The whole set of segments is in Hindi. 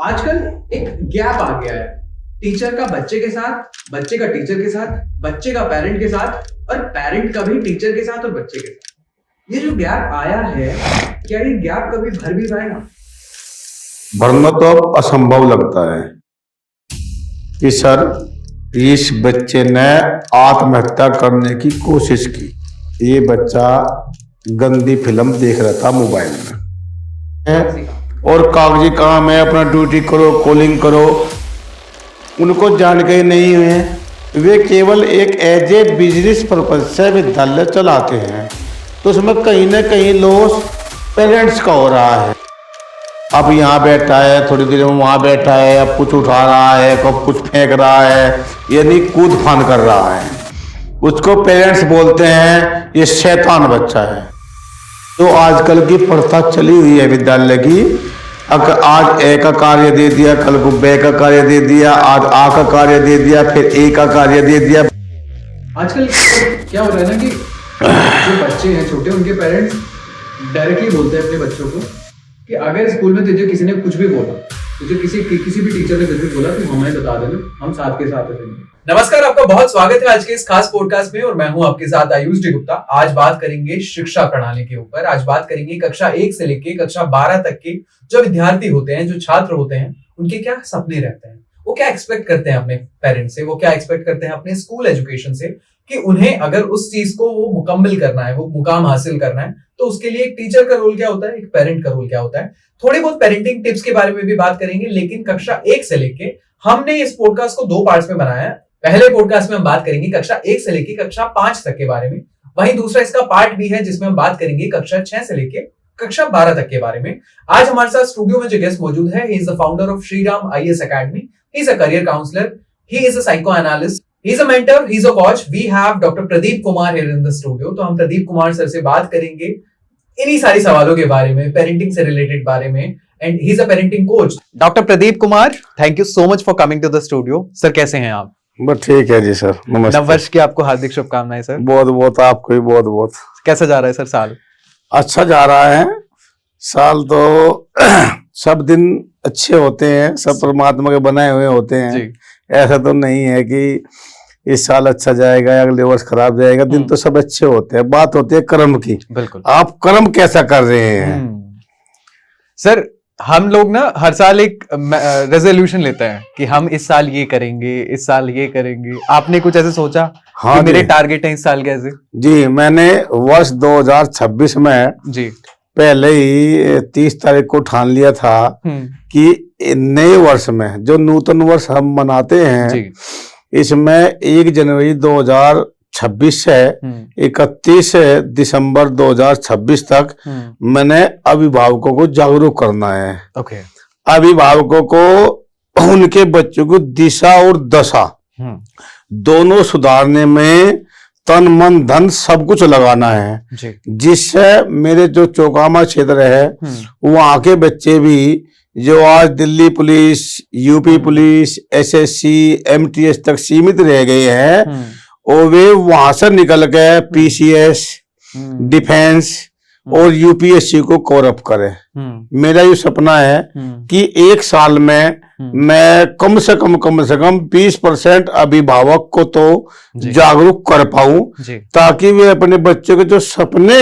आजकल एक गैप आ गया है टीचर का बच्चे के साथ, बच्चे का टीचर के साथ, बच्चे का पेरेंट के साथ और पेरेंट का भी टीचर के साथ और बच्चे के साथ। ये जो गैप आया है, क्या ये गैप कभी भर भी पाएगा? भरना तो अब असंभव लगता है कि सर इस बच्चे ने आत्महत्या करने की कोशिश की। ये बच्चा गंदी फिल्म देख रहा था मोबाइल में और कागजी काम है, अपना ड्यूटी करो, कॉलिंग करो, उनको जानकारी नहीं है। वे केवल एक एज ए बिजनेस पर्पज से विद्यालय चलाते हैं, तो उसमें कहीं ना कहीं लॉस पेरेंट्स का हो रहा है। अब यहाँ बैठा है, थोड़ी देर में वहाँ बैठा है, अब कुछ उठा रहा है, कब कुछ फेंक रहा है, यानी कूद फान कर रहा है। उसको पेरेंट्स बोलते हैं ये शैतान बच्चा है। तो आजकल की प्रथा चली हुई है विद्यालय की, आज ए का कार्य दे दिया, कल को बे का कार्य दे दिया, आज आ का कार्य दे दिया, फिर ए का कार्य दे दिया। आजकल क्या हो रहा है ना कि जो बच्चे हैं छोटे, उनके पेरेंट्स डायरेक्टली बोलते हैं अपने बच्चों को कि अगर स्कूल में तुझे किसी ने कुछ भी बोला, तुझे किसी भी टीचर ने कुछ भी बोला, तो हमें बता देना, हम साथ के साथ रहेंगे। नमस्कार, आपका बहुत स्वागत है आज के इस खास पॉडकास्ट में और मैं हूं आपके साथ आयुष डी गुप्ता। आज बात करेंगे शिक्षा प्रणाली के ऊपर। आज बात करेंगे कक्षा 1 से लेके कक्षा 12 तक के जो विद्यार्थी होते हैं, जो छात्र होते हैं, उनके क्या सपने रहते हैं, वो क्या एक्सपेक्ट करते हैं अपने पेरेंट्स से, वो क्या एक्सपेक्ट करते हैं अपने स्कूल एजुकेशन से, कि उन्हें अगर उस चीज को वो मुकम्मल करना है, वो मुकाम हासिल करना है, तो उसके लिए एक टीचर का रोल क्या होता है, एक पेरेंट का रोल क्या होता है। थोड़ी बहुत पेरेंटिंग टिप्स के बारे में भी बात करेंगे, लेकिन कक्षा 1 से लेके हमने इस पॉडकास्ट को 2 पार्ट्स में बनाया है। पहले पॉडकास्ट में हम बात करेंगे कक्षा 1 से लेके कक्षा 5 तक के बारे में, वहीं दूसरा इसका पार्ट भी है जिसमें हम बात करेंगे कक्षा 6 से लेके कक्षा 12 तक के बारे में। आज हमारे साथ स्टूडियो में जो गेस्ट मौजूद है, he is the founder of Shriram IAS academy, he is a career counsellor, he is a psychoanalyst, he is a mentor, he is a coach. We have Dr. Pradeep Kumar here in the studio. तो हम प्रदीप कुमार सर से बात करेंगे इन्हीं सारी सवालों के बारे में, पेरेंटिंग से रिलेटेड बारे में, and he is a parenting coach. Doctor Pradeep Kumar, thank you so much for coming to the studio. Sir कैसे हैं आप? बस ठीक है जी सर, नमस्ते। नववर्ष की आपको हार्दिक शुभकामनाएं सर। बहुत बहुत आपको भी बहुत बहुत। कैसा जा रहा है सर साल? अच्छा जा रहा है साल तो सब दिन अच्छे होते हैं, सब परमात्मा के बनाए हुए होते हैं जी। ऐसा तो नहीं है कि इस साल अच्छा जाएगा या अगले वर्ष खराब जाएगा। दिन तो सब अच्छे होते हैं, बात होती है कर्म की। बिल्कुल, आप कर्म कैसा कर रहे हैं? सर हम लोग ना हर साल एक रेजोल्यूशन लेते हैं कि हम इस साल ये करेंगे, इस साल ये करेंगे। आपने कुछ ऐसे सोचा? हाँ, कि मेरे टारगेट है इस साल कैसे? जी, मैंने वर्ष 2026 में जी पहले ही 30 तारीख को ठान लिया था कि नए वर्ष में जो नूतन वर्ष हम मनाते हैं, इसमें 1 जनवरी 2026 से 31 दिसंबर 2026 तक मैंने अभिभावकों को जागरूक करना है। अभिभावकों को उनके बच्चों को दिशा और दशा दोनों सुधारने में तन मन धन सब कुछ लगाना है, जिससे मेरे जो चौकामा क्षेत्र है वहां के बच्चे भी जो आज Delhi police, UP police, SSC, MTS तक सीमित रह गए हैं, और वे वहां से निकल के PCS, डिफेंस और UPSC को कवर अप करें। मेरा ये सपना है कि 1 साल में मैं कम से कम 20% अभिभावक को तो जागरूक कर पाऊं, ताकि वे अपने बच्चों के जो सपने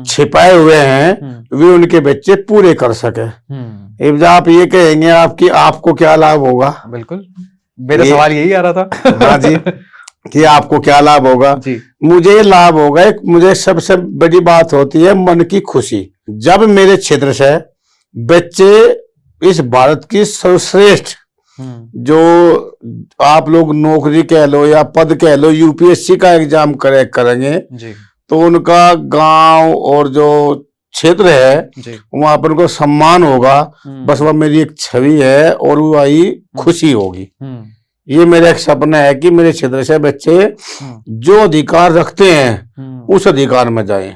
छिपाए हुए हैं वे उनके बच्चे पूरे कर सके। अब आप ये कहेंगे आपकी आपको क्या लाभ होगा? बिल्कुल, मेरा सवाल यही आ रहा था। हाँ जी, कि आपको क्या लाभ होगा? मुझे लाभ होगा, मुझे सबसे बड़ी बात होती है मन की खुशी। जब मेरे क्षेत्र से बच्चे इस भारत की सर्वश्रेष्ठ जो आप लोग नौकरी कह लो या पद कह लो, UPSC का एग्जाम करेंगे तो उनका गांव और जो क्षेत्र है वहां पर उनको सम्मान होगा। बस वह मेरी एक छवि है और वो आई खुशी होगी। ये मेरा एक सपना है कि मेरे क्षेत्र से बच्चे जो अधिकार रखते हैं उस अधिकार में जाएं।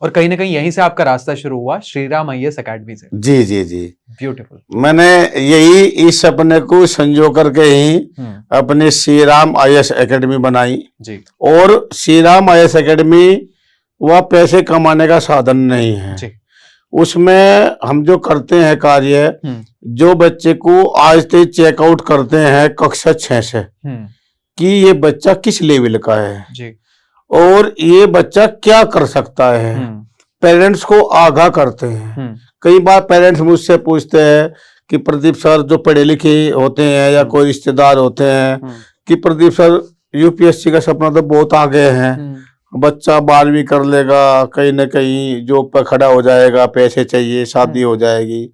और कहीं ना कहीं यहीं से आपका रास्ता शुरू हुआ, श्रीराम IAS अकेडमी से। जी जी जी, ब्यूटीफुल। मैंने यही इस सपने को संजो करके ही अपने श्रीराम IAS अकेडमी बनाई जी। और श्रीराम IAS अकेडमी वह पैसे कमाने का साधन नहीं है जी। उसमें हम जो करते हैं कार्य, जो बच्चे को आज से चेकआउट करते हैं कक्षा 6 से कि ये बच्चा किस लेवल का है जी। और ये बच्चा क्या कर सकता है, पेरेंट्स को आगाह करते हैं। कई बार पेरेंट्स मुझसे पूछते हैं कि प्रदीप सर, जो पढ़े लिखे होते हैं या कोई रिश्तेदार होते हैं, कि प्रदीप सर यूपीएससी का सपना तो बहुत आगे है, बच्चा 12वीं कर लेगा, कहीं ना कहीं जॉब पर खड़ा हो जाएगा, पैसे चाहिए, शादी हो जाएगी,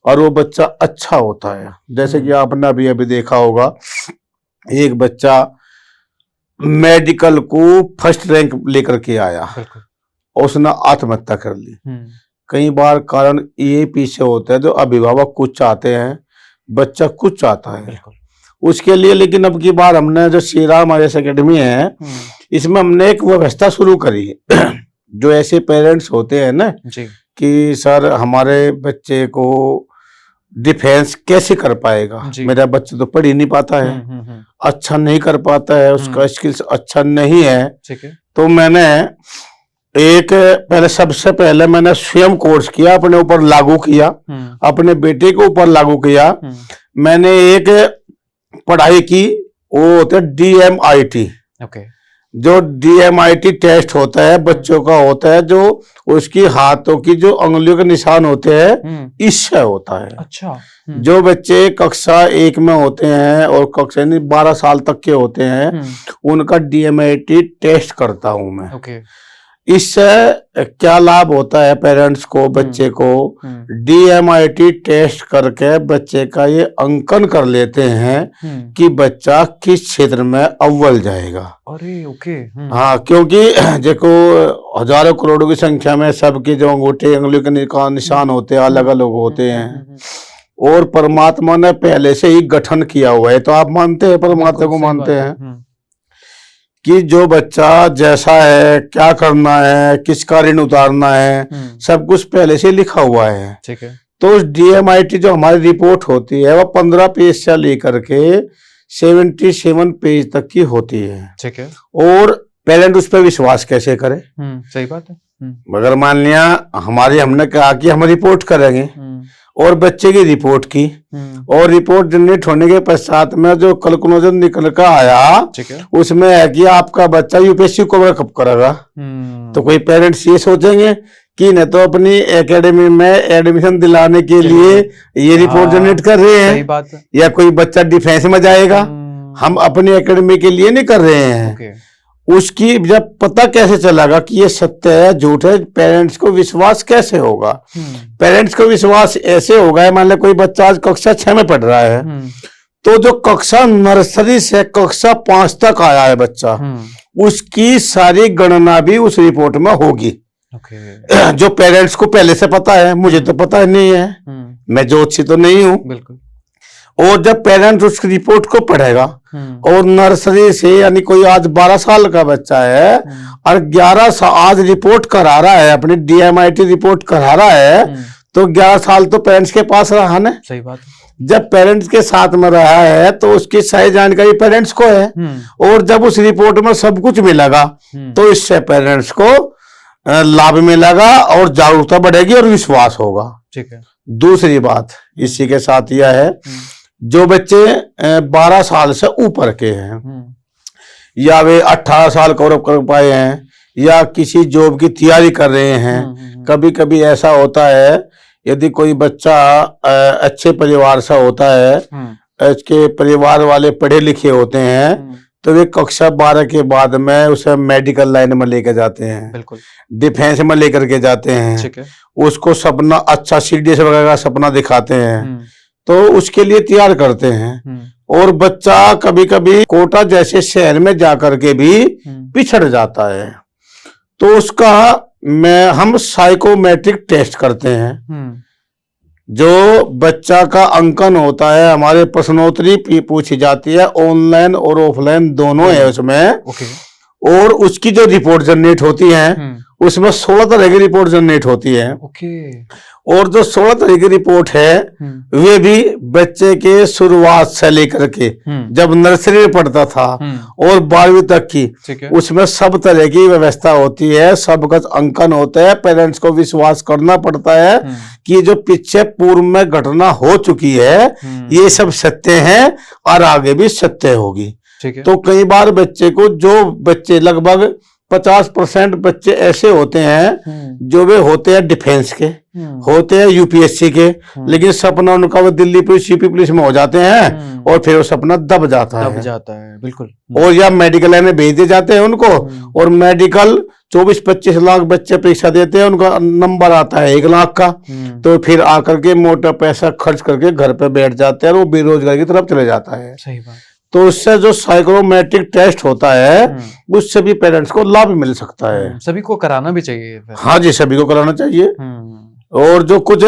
और वो बच्चा अच्छा होता है। जैसे कि आपने अभी अभी देखा होगा, एक बच्चा मेडिकल को फर्स्ट रैंक लेकर के आया और उसने आत्महत्या कर ली। कई बार कारण ये पीछे होता है, जो अभिभावक कुछ चाहते हैं, बच्चा कुछ चाहता है उसके लिए। लेकिन अब की बार हमने जो श्री राम आईएएस एकेडमी है, इसमें हमने एक व्यवस्था शुरू करी है। जो ऐसे पेरेंट्स होते हैं ना जी, कि सर हमारे बच्चे को डिफेंस कैसे कर पाएगा, मेरा बच्चा तो पढ़ ही नहीं पाता है, अच्छा नहीं कर पाता है, उसका स्किल्स अच्छा नहीं है, तो मैंने सबसे पहले मैंने स्वयं कोर्स किया, अपने ऊपर लागू किया, अपने बेटे के ऊपर लागू किया। मैंने एक पढ़ाई की, वो होता है DMIT। जो DMIT टेस्ट होता है बच्चों का, होता है जो उसकी हाथों की जो उंगलियों के निशान होते हैं, इससे होता है। अच्छा। जो बच्चे कक्षा 1 में होते हैं और कक्षा 12 साल तक के होते हैं, उनका DMIT टेस्ट करता हूं मैं। इससे क्या लाभ होता है पेरेंट्स को, बच्चे को DMIT टेस्ट करके बच्चे का ये अंकन कर लेते हैं कि बच्चा किस क्षेत्र में अव्वल जाएगा। अरे ओके। हाँ, क्योंकि देखो हजारों करोड़ों की संख्या में सबके जो अंगूठे उंगली के निशान होते हैं, अलग अलग होते हैं, और परमात्मा ने पहले से ही गठन किया हुआ है। तो आप मानते हैं, परमात्मा को मानते हैं कि जो बच्चा जैसा है, क्या करना है, किसका ऋण उतारना है, सब कुछ पहले से लिखा हुआ है। ठीक है। तो उस DMIT जो हमारी रिपोर्ट होती है, वो 15 पेज से लेकर के 77 पेज तक की होती है। ठीक है। और पेरेंट उस पर विश्वास कैसे करे? सही बात है। मगर मान लिया हमने कहा कि हम रिपोर्ट करेंगे, और बच्चे की रिपोर्ट की, और रिपोर्ट जनरेट होने के पश्चात में जो कैलकुलेशन निकल कर आया, उसमें है कि आपका बच्चा यूपीएससी को कब करेगा। तो कोई पेरेंट्स ये सोचेंगे कि न तो अपनी एकेडमी में एडमिशन दिलाने के लिए ये रिपोर्ट जनरेट कर रहे हैं, सही बात है, या कोई बच्चा डिफेंस में जाएगा, हम अपनी एकेडमी के लिए नहीं कर रहे हैं। उसकी जब पता कैसे चलेगा कि ये सत्य है झूठ है, पेरेंट्स को विश्वास कैसे होगा? पेरेंट्स को विश्वास ऐसे होगा, मान लो कोई बच्चा आज कक्षा 6 में पढ़ रहा है, तो जो कक्षा नर्सरी से कक्षा 5 तक आया है बच्चा, उसकी सारी गणना भी उस रिपोर्ट में होगी। जो पेरेंट्स को पहले से पता है, मुझे तो पता नहीं है, मैं ज्योतिषी तो नहीं हूँ। बिल्कुल। और जब पेरेंट्स उस रिपोर्ट को पढ़ेगा, और नर्सरी से, यानी कोई आज 12 साल का बच्चा है और 11 साल आज रिपोर्ट करा रहा है, अपनी DMIT रिपोर्ट करा रहा है, तो 11 साल तो पेरेंट्स के पास रहा ना। सही बात है। जब पेरेंट्स के साथ में रहा है तो उसकी सही जानकारी पेरेंट्स को है, और जब उस रिपोर्ट में सब कुछ मिलेगा तो इससे पेरेंट्स को लाभ मिलेगा और जागरूकता बढ़ेगी और विश्वास होगा। ठीक है। दूसरी बात इसी के साथ यह है, जो बच्चे 12 साल से ऊपर के हैं, या वे 18 साल कवर कर पाए हैं, या किसी जॉब की तैयारी कर रहे हैं, कभी कभी ऐसा होता है यदि कोई बच्चा अच्छे परिवार से होता है, इसके परिवार वाले पढ़े लिखे होते हैं, तो वे कक्षा 12 के बाद में उसे मेडिकल लाइन में लेकर जाते हैं, बिल्कुल, डिफेंस में लेकर के जाते हैं। ठीक है। उसको सपना अच्छा CDS वगैरह का सपना दिखाते हैं, तो उसके लिए तैयार करते हैं। और बच्चा कभी कभी कोटा जैसे शहर में जाकर के भी पिछड़ जाता है, तो उसका हम साइकोमेट्रिक टेस्ट करते हैं। जो बच्चा का अंकन होता है, हमारे प्रश्नोत्तरी पूछी जाती है, ऑनलाइन और ऑफलाइन दोनों है उसमें। और उसकी जो रिपोर्ट जनरेट होती है, उसमें 16 तरह की रिपोर्ट जनरेट होती है। और जो 16 तारीख की रिपोर्ट है वे भी बच्चे के शुरुआत से लेकर के जब नर्सरी में पढ़ता था और 12वीं तक की, उसमें सब तरह की व्यवस्था होती है, सबका अंकन होता है। पेरेंट्स को विश्वास करना पड़ता है कि जो पीछे पूर्व में घटना हो चुकी है ये सब सत्य है और आगे भी सत्य होगी। तो कई बार बच्चे को, जो बच्चे लगभग 50% बच्चे ऐसे होते हैं जो वे होते हैं डिफेंस के, होते हैं यूपीएससी के, लेकिन सपना उनका वो दिल्ली पुलिस, यूपी पुलिस में हो जाते हैं और फिर वो सपना दब जाता है बिल्कुल। और या मेडिकल लाइन में भेज दिए जाते हैं उनको, और मेडिकल 24-25 लाख बच्चे परीक्षा देते हैं, उनका नंबर आता है 1 लाख का, तो फिर आकर के मोटा पैसा खर्च करके घर पे बैठ जाते हैं और वो बेरोजगारी की तरफ चले जाता है। सही बात। तो उससे जो साइकोमेट्रिक टेस्ट होता है उससे भी पेरेंट्स को लाभ मिल सकता है। सभी को कराना भी चाहिए। हाँ जी, सभी को कराना चाहिए। और जो कुछ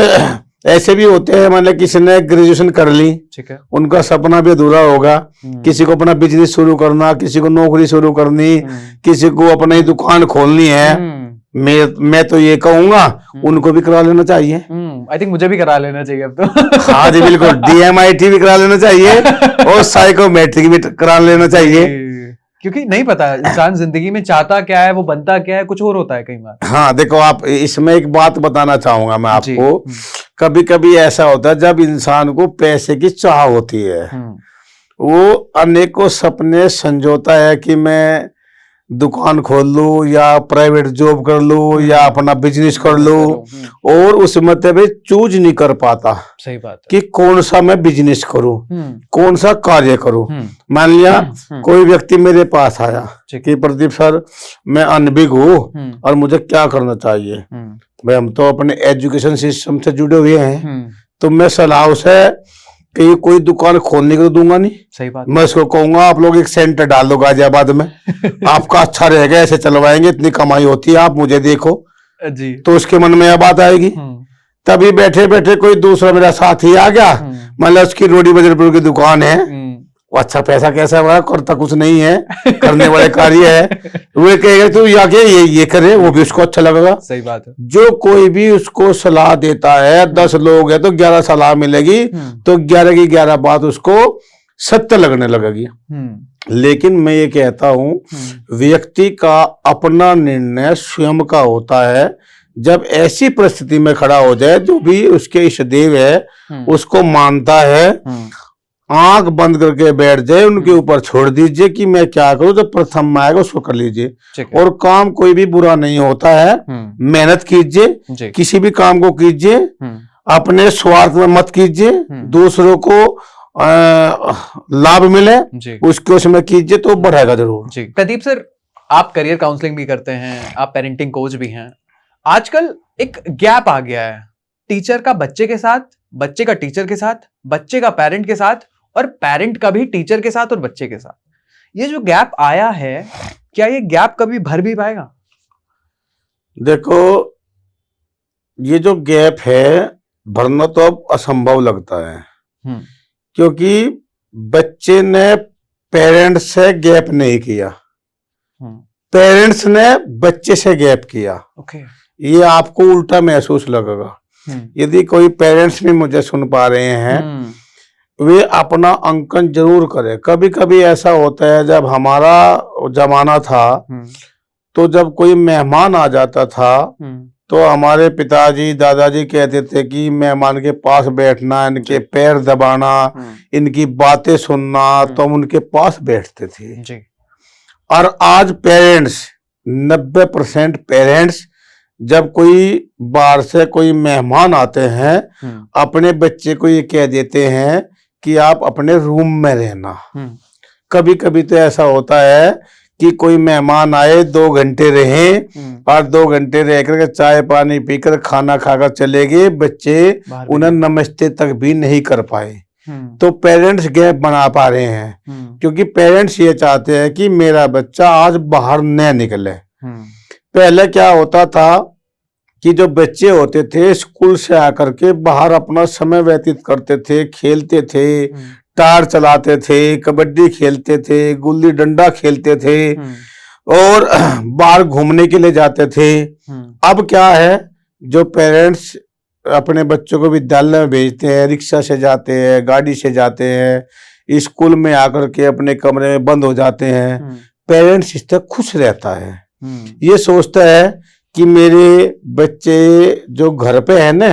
ऐसे भी होते हैं, मतलब किसी ने ग्रेजुएशन कर ली, ठीक है, उनका सपना भी अधूरा होगा, किसी को अपना बिजनेस शुरू करना, किसी को नौकरी शुरू करनी, किसी को अपनी दुकान खोलनी है। मैं तो ये कहूंगा उनको भी करा लेना चाहिए। आई थिंक मुझे भी करा लेना चाहिए अब तो। हाँ जी बिल्कुल, DMIT भी करा लेना चाहिए और साइकोमेट्रिक भी करा लेना चाहिए, क्योंकि नहीं पता इंसान जिंदगी में चाहता क्या है, वो बनता क्या है, कुछ और होता है कई बार। हाँ देखो, आप इसमें एक बात बताना चाहूंगा मैं आपको। कभी कभी ऐसा होता है जब इंसान को पैसे की चाह होती है, वो अनेकों सपने संजोता है कि मैं दुकान खोल लूं या प्राइवेट जॉब कर लूं या अपना बिजनेस कर लूं, और उस मतलब चूज नहीं कर पाता। सही बात है। कि कौन सा मैं बिजनेस करूं, कौन सा कार्य करूं। मान लिया कोई व्यक्ति मेरे पास आया कि प्रदीप सर मैं अनभिज्ञ हूं और मुझे क्या करना चाहिए। भाई हम तो अपने एजुकेशन सिस्टम से जुड़े हुए हैं, तो मैं सलाह से कि कोई दुकान खोलने को तो दूंगा नहीं। सही बात। मैं उसको कहूंगा आप लोग एक सेंटर डाल दो गाजियाबाद में, आपका अच्छा रहेगा, ऐसे चलवाएंगे, इतनी कमाई होती है, आप मुझे देखो जी। तो उसके मन में यह बात आएगी। तभी बैठे बैठे कोई दूसरा मेरा साथी आ गया, मतलब उसकी रोडी बजरपुर की दुकान है, अच्छा पैसा कैसा बड़ा करता कुछ नहीं है, करने वाले कार्य है, वो कहेगा तू आके ये करे, वो भी उसको अच्छा लगेगा। सही बात है। जो कोई भी उसको सलाह देता है, 10 लोग है तो 11 सलाह मिलेगी, तो 11 की 11 बात उसको सत्य लगने लगेगी। लेकिन मैं ये कहता हूं व्यक्ति का अपना निर्णय स्वयं का होता है। जब ऐसी परिस्थिति में खड़ा हो जाए, जो भी उसके इष्ट देव है उसको मानता है, आंख बंद करके बैठ जाए, उनके ऊपर छोड़ दीजिए कि मैं क्या करूं, जब प्रथम आएगा उसको कर लीजिए। और काम कोई भी बुरा नहीं होता है, मेहनत कीजिए, किसी भी काम को कीजिए, अपने स्वार्थ में मत कीजिए, दूसरों को लाभ मिले उसके उसमें कीजिए तो बढ़ेगा जरूर। प्रदीप सर, आप करियर काउंसलिंग भी करते हैं, आप पेरेंटिंग कोच भी हैं। आजकल एक गैप आ गया है टीचर का बच्चे के साथ, बच्चे का टीचर के साथ, बच्चे का पेरेंट के साथ, और पेरेंट का भी टीचर के साथ और बच्चे के साथ। ये जो गैप आया है, क्या ये गैप कभी भर भी पाएगा? देखो, ये जो गैप है भरना तो अब असंभव लगता है, क्योंकि बच्चे ने पेरेंट्स से गैप नहीं किया, पेरेंट्स ने बच्चे से गैप किया। ये आपको उल्टा महसूस लगेगा। यदि कोई पेरेंट्स भी मुझे सुन पा रहे हैं, वे अपना अंकन जरूर करें। कभी कभी ऐसा होता है, जब हमारा जमाना था तो जब कोई मेहमान आ जाता था तो हमारे पिताजी दादाजी कहते थे कि मेहमान के पास बैठना, इनके पैर दबाना, इनकी बातें सुनना, तो हम उनके पास बैठते थे। और आज पेरेंट्स 90% पेरेंट्स जब कोई बाहर से कोई मेहमान आते हैं, अपने बच्चे को ये कह देते हैं कि आप अपने रूम में रहना। कभी कभी तो ऐसा होता है कि कोई मेहमान आए, 2 घंटे रहे और 2 घंटे रह कर चाय पानी पीकर खाना खाकर चले गए, बच्चे उन्हें नमस्ते तक भी नहीं कर पाए। तो पेरेंट्स गैप बना पा रहे हैं, क्योंकि पेरेंट्स ये चाहते हैं कि मेरा बच्चा आज बाहर न निकले। पहले क्या होता था कि जो बच्चे होते थे स्कूल से आकर के बाहर अपना समय व्यतीत करते थे, खेलते थे, टार चलाते थे, कबड्डी खेलते थे, गुल्ली डंडा खेलते थे और बाहर घूमने के लिए जाते थे। अब क्या है, जो पेरेंट्स अपने बच्चों को विद्यालय में भेजते हैं, रिक्शा से जाते हैं, गाड़ी से जाते हैं, स्कूल में आकर के अपने कमरे में बंद हो जाते हैं, पेरेंट्स इससे खुश रहता है। ये सोचता है कि मेरे बच्चे जो घर पे है ना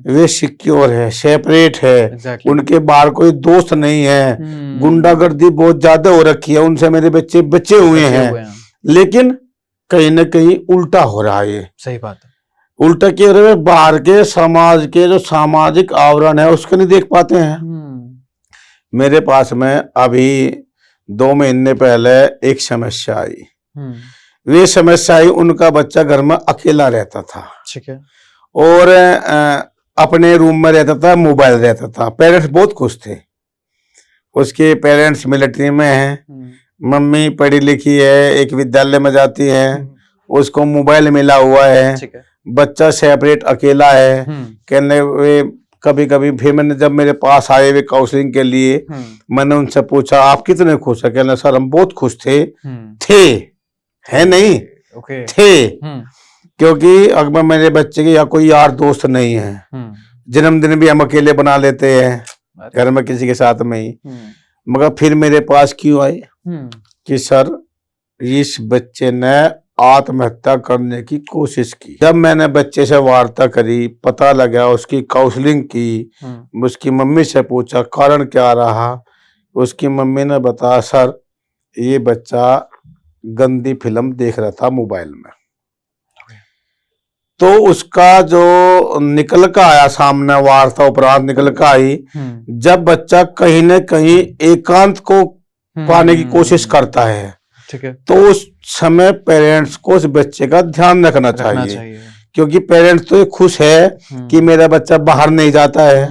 वे सिक्योर है, सेपरेट है, उनके बाहर कोई दोस्त नहीं है, गुंडागर्दी बहुत ज्यादा हो रखी है, उनसे मेरे बच्चे बचे हुए हैं। लेकिन कहीं ना कहीं उल्टा हो रहा है। ये सही बात है। उल्टा क्या हो रहा है, बाहर के समाज के जो सामाजिक आवरण है उसको नहीं देख पाते हैं। मेरे पास में अभी 2 महीने पहले एक समस्या आई। वे समस्या आई, उनका बच्चा घर में अकेला रहता था, ठीक है, और अपने रूम में रहता था, मोबाइल रहता था। पेरेंट्स बहुत खुश थे, उसके पेरेंट्स मिलिट्री में हैं, मम्मी पढ़ी लिखी है, एक विद्यालय में जाती है, उसको मोबाइल मिला हुआ है, बच्चा सेपरेट अकेला है। कहने वे कभी कभी फिर मैंने जब मेरे पास आए वे काउंसलिंग के लिए, मैंने उनसे पूछा आप कितने खुश है? कहना सर हम बहुत खुश थे है नहीं थे, क्योंकि अगर मेरे बच्चे के या कोई यार दोस्त नहीं है, जन्मदिन भी हम अकेले बना लेते हैं घर में किसी के साथ में ही। मगर फिर मेरे पास क्यों आए कि सर इस बच्चे ने आत्महत्या करने की कोशिश की। जब मैंने बच्चे से वार्ता करी, पता लगा, उसकी काउंसलिंग की, उसकी मम्मी से पूछा कारण क्या रहा, उसकी मम्मी ने बताया सर ये बच्चा गंदी फिल्म देख रहा था मोबाइल में। तो उसका जो निकल का आया सामने, वार्ता उपरांत निकल का आई, जब बच्चा कहीं न कहीं एकांत को पाने की कोशिश करता है, ठीक है, तो उस समय पेरेंट्स को उस बच्चे का ध्यान रखना चाहिए। क्योंकि पेरेंट्स तो खुश है कि मेरा बच्चा बाहर नहीं जाता है,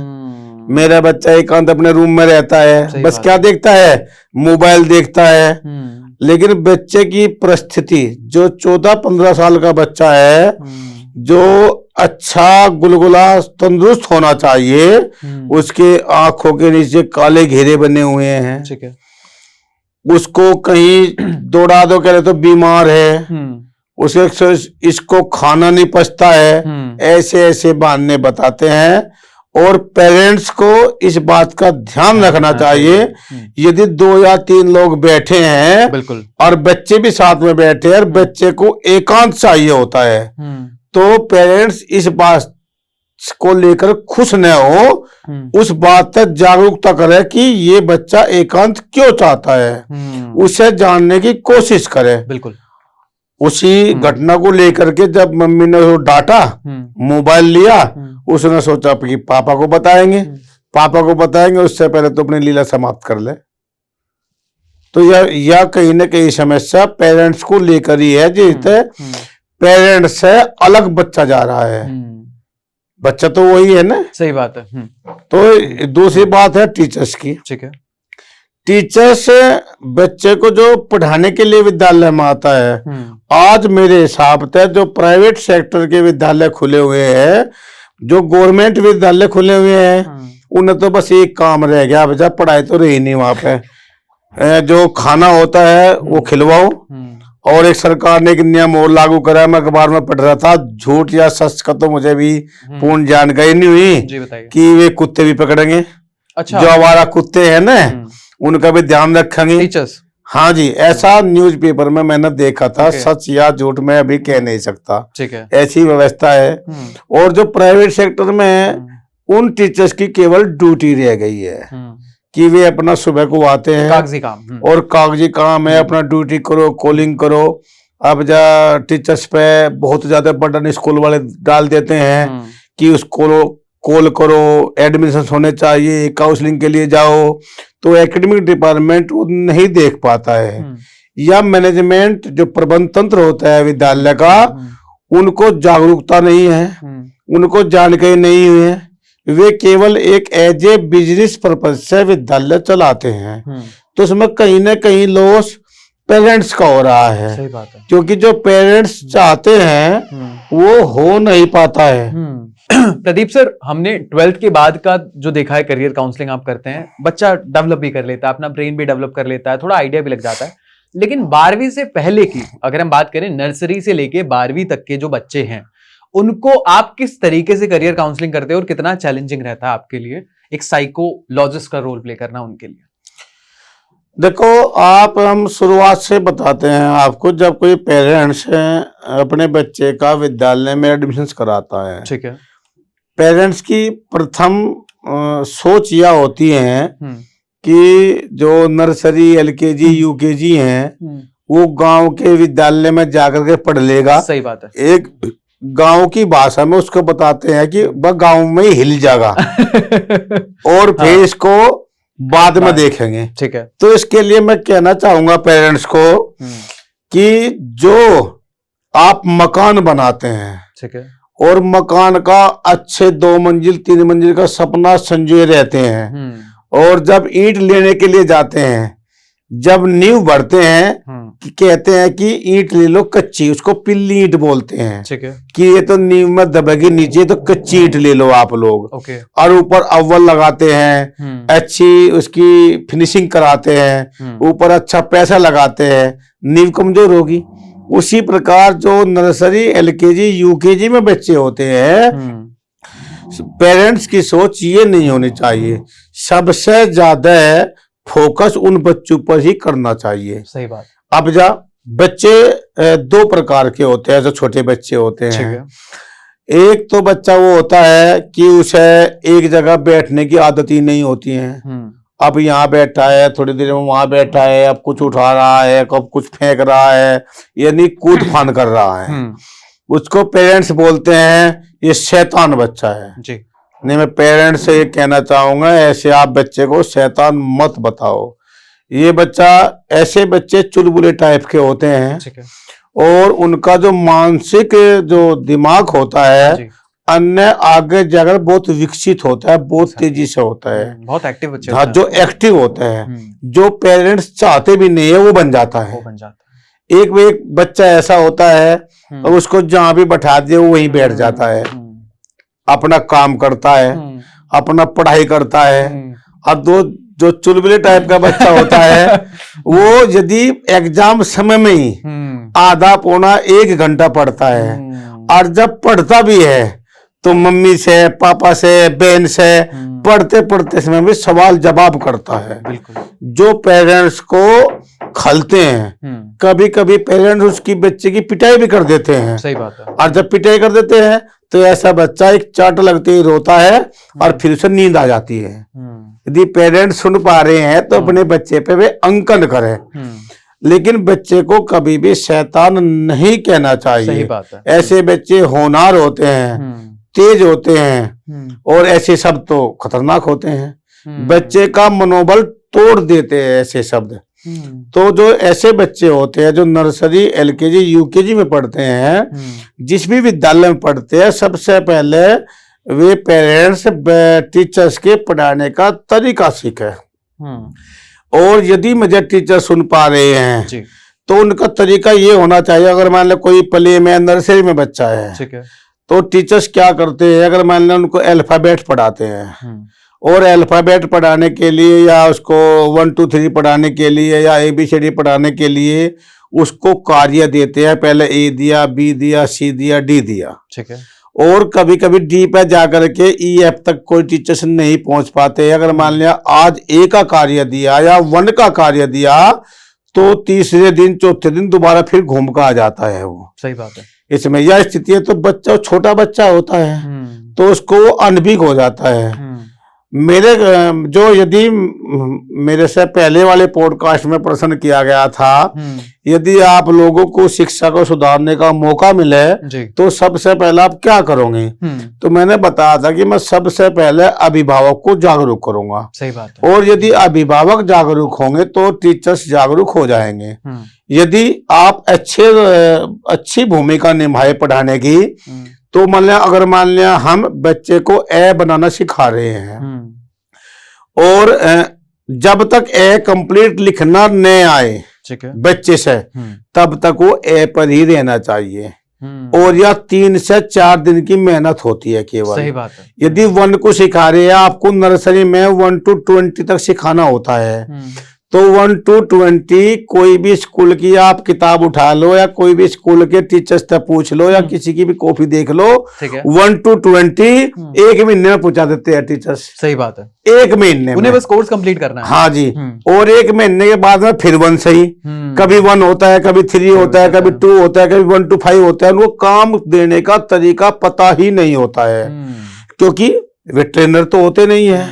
मेरा बच्चा एकांत अपने रूम में रहता है, बस क्या देखता है, मोबाइल देखता है। लेकिन बच्चे की परिस्थिति, जो 14-15 साल का बच्चा है, जो अच्छा गुलगुला तंदुरुस्त होना चाहिए, उसके आंखों के नीचे काले घेरे बने हुए हैं, ठीक है, उसको कहीं दौड़ा दो कह रहे तो बीमार है, उसे इसको खाना नहीं पचता है, ऐसे ऐसे बहाने बताते हैं। और पेरेंट्स को इस बात का ध्यान रखना चाहिए, यदि 2 या 3 लोग बैठे हैं, बिल्कुल, और बच्चे भी साथ में बैठे हैं और बच्चे को एकांत चाहिए होता है, तो पेरेंट्स इस बात को लेकर खुश न हो, उस बात तक जागरूकता करे कि ये बच्चा एकांत क्यों चाहता है, उसे जानने की कोशिश करे। बिल्कुल उसी घटना को लेकर के जब मम्मी ने वो डांटा, मोबाइल लिया, उसने सोचा कि पापा को बताएंगे, उससे पहले तो अपनी लीला समाप्त कर ले। तो यह कहीं न कहीं समस्या पेरेंट्स को लेकर ही है, जिससे पेरेंट्स से अलग बच्चा जा रहा है। बच्चा तो वही है ना, सही बात है। तो दूसरी बात है टीचर्स की, ठीक है, टीचर्स बच्चे को जो पढ़ाने के लिए विद्यालय में आता है, आज मेरे हिसाब से जो प्राइवेट सेक्टर के विद्यालय खुले हुए हैं, जो गवर्नमेंट विद्यालय खुले हुए हैं, उन्हें तो बस एक काम रह गया, बच्चा पढ़ाई तो रही नहीं वहां पे, जो खाना होता है वो खिलवाओ। और एक सरकार ने एक नियम और लागू करा, मैं अखबार में पढ़ रहा था, झूठ या सच का तो मुझे भी पूर्ण जानकारी नहीं हुई कि वे कुत्ते भी पकड़ेंगे। अच्छा, जो हमारा कुत्ते हैं ना उनका भी ध्यान रखेंगे टीचर्स। हाँ जी, ऐसा न्यूज़पेपर में मैंने देखा था, सच या झूठ मैं अभी कह नहीं सकता, ठीक है, ऐसी व्यवस्था है। और जो प्राइवेट सेक्टर में है, उन टीचर्स की केवल ड्यूटी रह गई है कि वे अपना सुबह को आते हैं, कागजी काम, और कागजी काम है, अपना ड्यूटी करो, कॉलिंग करो। अब टीचर्स पे बहुत ज्यादा बर्डन स्कूल वाले डाल देते हैं कि उसको कॉल करो, एडमिशन होने चाहिए, काउंसलिंग के लिए जाओ, तो एकेडमिक डिपार्टमेंट वो नहीं देख पाता है, या मैनेजमेंट जो प्रबंध तंत्र होता है विद्यालय का, उनको जागरूकता नहीं है, उनको जानकारी नहीं है, वे केवल एक एज ए बिजनेस पर्पज से विद्यालय चलाते हैं। तो उसमें कहीं ना कहीं लॉस पेरेंट्स का हो रहा है। सही बात है, क्योंकि जो पेरेंट्स चाहते हैं वो हो नहीं पाता है। प्रदीप सर, हमने 12th के बाद का जो देखा है, करियर काउंसलिंग आप करते हैं, बच्चा डेवलप भी कर लेता है, अपना ब्रेन भी डेवलप कर लेता है, थोड़ा आइडिया भी लग जाता है, लेकिन 12वीं से पहले की अगर हम बात करें, नर्सरी से लेके 12वीं तक के जो बच्चे हैं, उनको आप किस तरीके से करियर काउंसलिंग करते हो और कितना चैलेंजिंग रहता है आपके लिए एक साइकोलॉजिस्ट का रोल प्ले करना उनके लिए? देखो, हम शुरुआत से बताते हैं आपको। जब कोई पेरेंट्स अपने बच्चे का विद्यालय में एडमिशन कराता है, ठीक है, पेरेंट्स की प्रथम सोच यह होती है कि जो नर्सरी, एलकेजी, यूकेजी हैं वो गांव के विद्यालय में जाकर के पढ़ लेगा। सही बात है। एक गांव की भाषा में उसको बताते हैं कि वह गांव में ही हिल जाएगा और फिर इसको बाद में देखेंगे। ठीक है। तो इसके लिए मैं कहना चाहूंगा पेरेंट्स को कि जो आप मकान बनाते हैं, ठीक है, और मकान का अच्छे 2 मंजिल 3 मंजिल का सपना संजोए रहते हैं, और जब ईंट लेने के लिए जाते हैं, जब नींव भरते हैं कि कहते हैं कि ईंट ले लो कच्ची, उसको पिल्ली ईंट बोलते हैं, ठीक है, कि ये तो नींव में दबेगी नीचे, तो कच्ची ईंट ले लो आप लोग। और ऊपर अव्वल लगाते हैं, अच्छी उसकी फिनिशिंग कराते हैं, ऊपर अच्छा पैसा लगाते हैं, नींव कमजोर होगी। उसी प्रकार जो नर्सरी, एलकेजी, यूकेजी में बच्चे होते हैं, पेरेंट्स की सोच ये नहीं होनी चाहिए। सबसे ज्यादा फोकस उन बच्चों पर ही करना चाहिए। सही बात। अब बच्चे 2 प्रकार के होते हैं जो छोटे बच्चे होते हैं। एक तो बच्चा वो होता है कि उसे एक जगह बैठने की आदत ही नहीं होती है। अब यहाँ बैठा है, थोड़ी देर में वहां बैठा है, अब कुछ उठा रहा है, कब कुछ फेंक रहा है, यानी कूद फान कर रहा है। उसको पेरेंट्स बोलते हैं ये शैतान बच्चा है जी। नहीं, मैं पेरेंट्स से ये कहना चाहूंगा, ऐसे आप बच्चे को शैतान मत बताओ। ये बच्चा, ऐसे बच्चे चुलबुले टाइप के होते हैं, और उनका जो मानसिक जो दिमाग होता है अन्य आगे जाकर बहुत विकसित होता है, बहुत तेजी से होता है, बहुत एक्टिव बच्चे। हाँ, जो एक्टिव होता है, जो पेरेंट्स चाहते भी नहीं है वो बन जाता है। एक बच्चा ऐसा होता है, और उसको जहां भी बैठा दिए वो वहीं बैठ जाता है, अपना काम करता है, अपना पढ़ाई करता है। और जो चुलबुले टाइप का बच्चा होता है वो यदि एग्जाम समय में ही आधा पौना 1 घंटा पढ़ता है, और जब पढ़ता भी है तो मम्मी से, पापा से, बहन से पढ़ते पढ़ते समय में सवाल जवाब करता है। जो पेरेंट्स को खलते हैं, कभी कभी पेरेंट्स उसकी बच्चे की पिटाई भी कर देते हैं। सही बात है। और जब पिटाई कर देते हैं तो ऐसा बच्चा एक चाट लगते ही रोता है, और फिर उसे नींद आ जाती है। यदि पेरेंट्स सुन पा रहे हैं तो अपने बच्चे पे वे अंकन करें, लेकिन बच्चे को कभी भी शैतान नहीं कहना चाहिए। सही बात है। ऐसे बच्चे होनहार होते हैं, तेज होते हैं, और ऐसे शब्द तो खतरनाक होते हैं, बच्चे का मनोबल तोड़ देते हैं ऐसे शब्द। तो जो ऐसे बच्चे होते हैं जो नर्सरी, एलकेजी, यूकेजी में पढ़ते हैं, जिस भी विद्यालय में पढ़ते हैं, सबसे पहले वे पेरेंट्स टीचर्स के पढ़ाने का तरीका सीखे। और यदि मुझे टीचर सुन पा रहे हैं तो उनका तरीका ये होना चाहिए, अगर मान लो कोई प्ले में, नर्सरी में बच्चा है, तो टीचर्स क्या करते हैं, अगर मान लो उनको अल्फाबेट पढ़ाते हैं, और अल्फाबेट पढ़ाने के लिए या उसको 1 2 3 पढ़ाने के लिए या ABCD पढ़ाने के लिए उसको कार्य देते हैं। पहले A दिया, B दिया, C दिया, D दिया, ठीक है। और कभी कभी D पे जाकर के EF तक कोई टीचर्स नहीं पहुंच पाते। अगर मान लिया आज A का कार्य दिया या 1 का कार्य दिया, तो तीसरे दिन, चौथे दिन दोबारा फिर घूम कर आ जाता है वो। सही बात है। इसमें यह स्थिति है। तो बच्चा, छोटा बच्चा होता है, तो उसको वो अनभिज्ञ हो जाता है। मेरे जो, यदि मेरे से पहले वाले पॉडकास्ट में प्रश्न किया गया था, यदि आप लोगों को शिक्षा को सुधारने का मौका मिले तो सबसे पहले आप क्या करोगे, तो मैंने बताया था कि मैं सबसे पहले अभिभावक को जागरूक करूंगा। सही बात है। और यदि अभिभावक जागरूक होंगे तो टीचर्स जागरूक हो जाएंगे। यदि आप अच्छी भूमिका निभाए पढ़ाने की, तो अगर मान लिया हम बच्चे को ए बनाना सिखा रहे हैं, और जब तक ए कंप्लीट लिखना न आए बच्चे से, तब तक वो ए पर ही रहना चाहिए। और यह 3 से 4 दिन की मेहनत होती है केवल। सही बात है। यदि 1 को सिखा रहे हैं, आपको नर्सरी में 1 to 20 तक सिखाना होता है, तो 1 to 20 कोई भी स्कूल की आप किताब उठा लो या कोई भी स्कूल के टीचर्स से पूछ लो या किसी की भी कॉपी देख लो, 1 to 20 एक महीने में पहुंचा देते हैं टीचर्स। सही बात है, एक महीने उन्हें में बस कोर्स कंप्लीट करना है। हाँ जी, और एक महीने के बाद में फिर 1 सही, कभी 1 होता है, कभी 3 होता है, कभी 2 होता है, कभी 1 to 5 होता है। उनको काम देने का तरीका पता ही नहीं होता है, क्योंकि वे ट्रेनर तो होते नहीं है,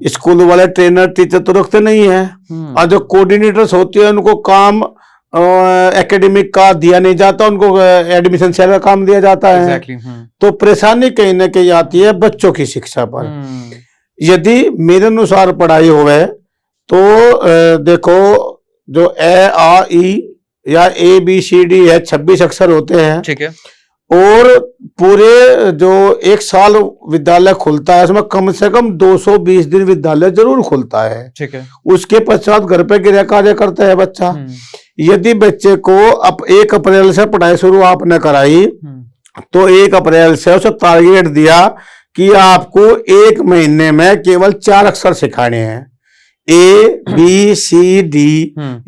स्कूल वाले ट्रेनर टीचर तो रखते नहीं है, और जो कोऑर्डिनेटर्स होते हैं उनको काम एकेडमिक का दिया नहीं जाता, उनको एडमिशन शेयर का काम दिया जाता है। तो परेशानी कहीं ना कहीं आती है बच्चों की शिक्षा पर। यदि मेरे अनुसार पढ़ाई होवे तो देखो, जो ए आ ई या ABCD है, 26 अक्षर होते हैं, ठीक है, और पूरे जो 1 साल विद्यालय खुलता है उसमें कम से कम 220 दिन विद्यालय जरूर खुलता है, ठीक है। उसके पश्चात घर पे गृह कार्य करता है बच्चा। यदि बच्चे को अब 1 अप्रैल से पढ़ाई शुरू आपने कराई, तो 1 अप्रैल से उसे टारगेट दिया कि आपको 1 महीने में केवल 4 अक्षर सिखाने हैं, ABCD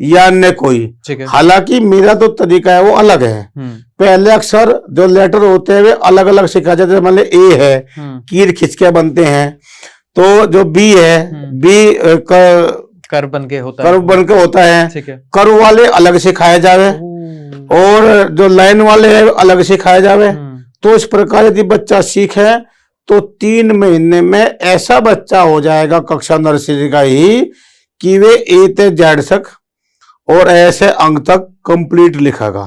या अन्य कोई। हालांकि मेरा तो तरीका है वो अलग है। पहले अक्षर जो लेटर होते हैं वे अलग अलग सिखाए जाते हैं। मान लो A है, कीर खिंच के बनते हैं, तो जो B है, B कर बन के होता है, कर वाले अलग सिखाए जावे, और जो लाइन वाले हैं अलग सिखाए जावे। तो इस प्रकार यदि बच्चा सीखे तो 3 महीने में ऐसा बच्चा हो जाएगा कक्षा नर्सरी का ही कि वे A से Z तक और ऐसे अंक तक कंप्लीट लिखेगा।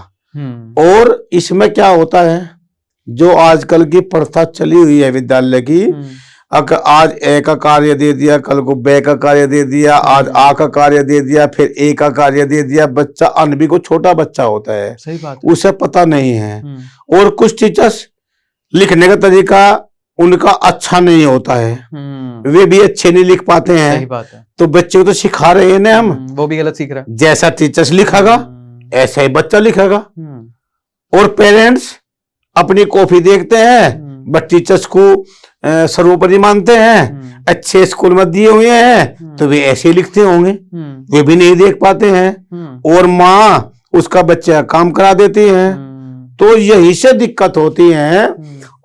और इसमें क्या होता है, जो आजकल की प्रथा चली हुई है विद्यालय की, अगर आज ए का कार्य दे दिया, कल को बे का कार्य दे दिया, आज आ का कार्य दे दिया, फिर ए का कार्य दे दिया। बच्चा अनबी को छोटा बच्चा होता है, सही बात, उसे पता नहीं है। और कुछ टीचर्स लिखने का तरीका उनका अच्छा नहीं होता है, वे भी अच्छे नहीं लिख पाते हैं। सही बात है। तो बच्चे को तो सिखा रहे हैं ना हम, वो भी गलत सीख रहा है। जैसा टीचर्स लिखेगा ऐसा ही बच्चा लिखेगा। और पेरेंट्स अपनी कॉपी देखते हैं, बट टीचर्स को सर्वोपरि मानते हैं, अच्छे स्कूल में दिए हुए हैं तो वे ऐसे ही लिखते होंगे, वे भी नहीं देख पाते हैं। और माँ उसका बच्चे का काम करा देती है। तो यही से दिक्कत होती है।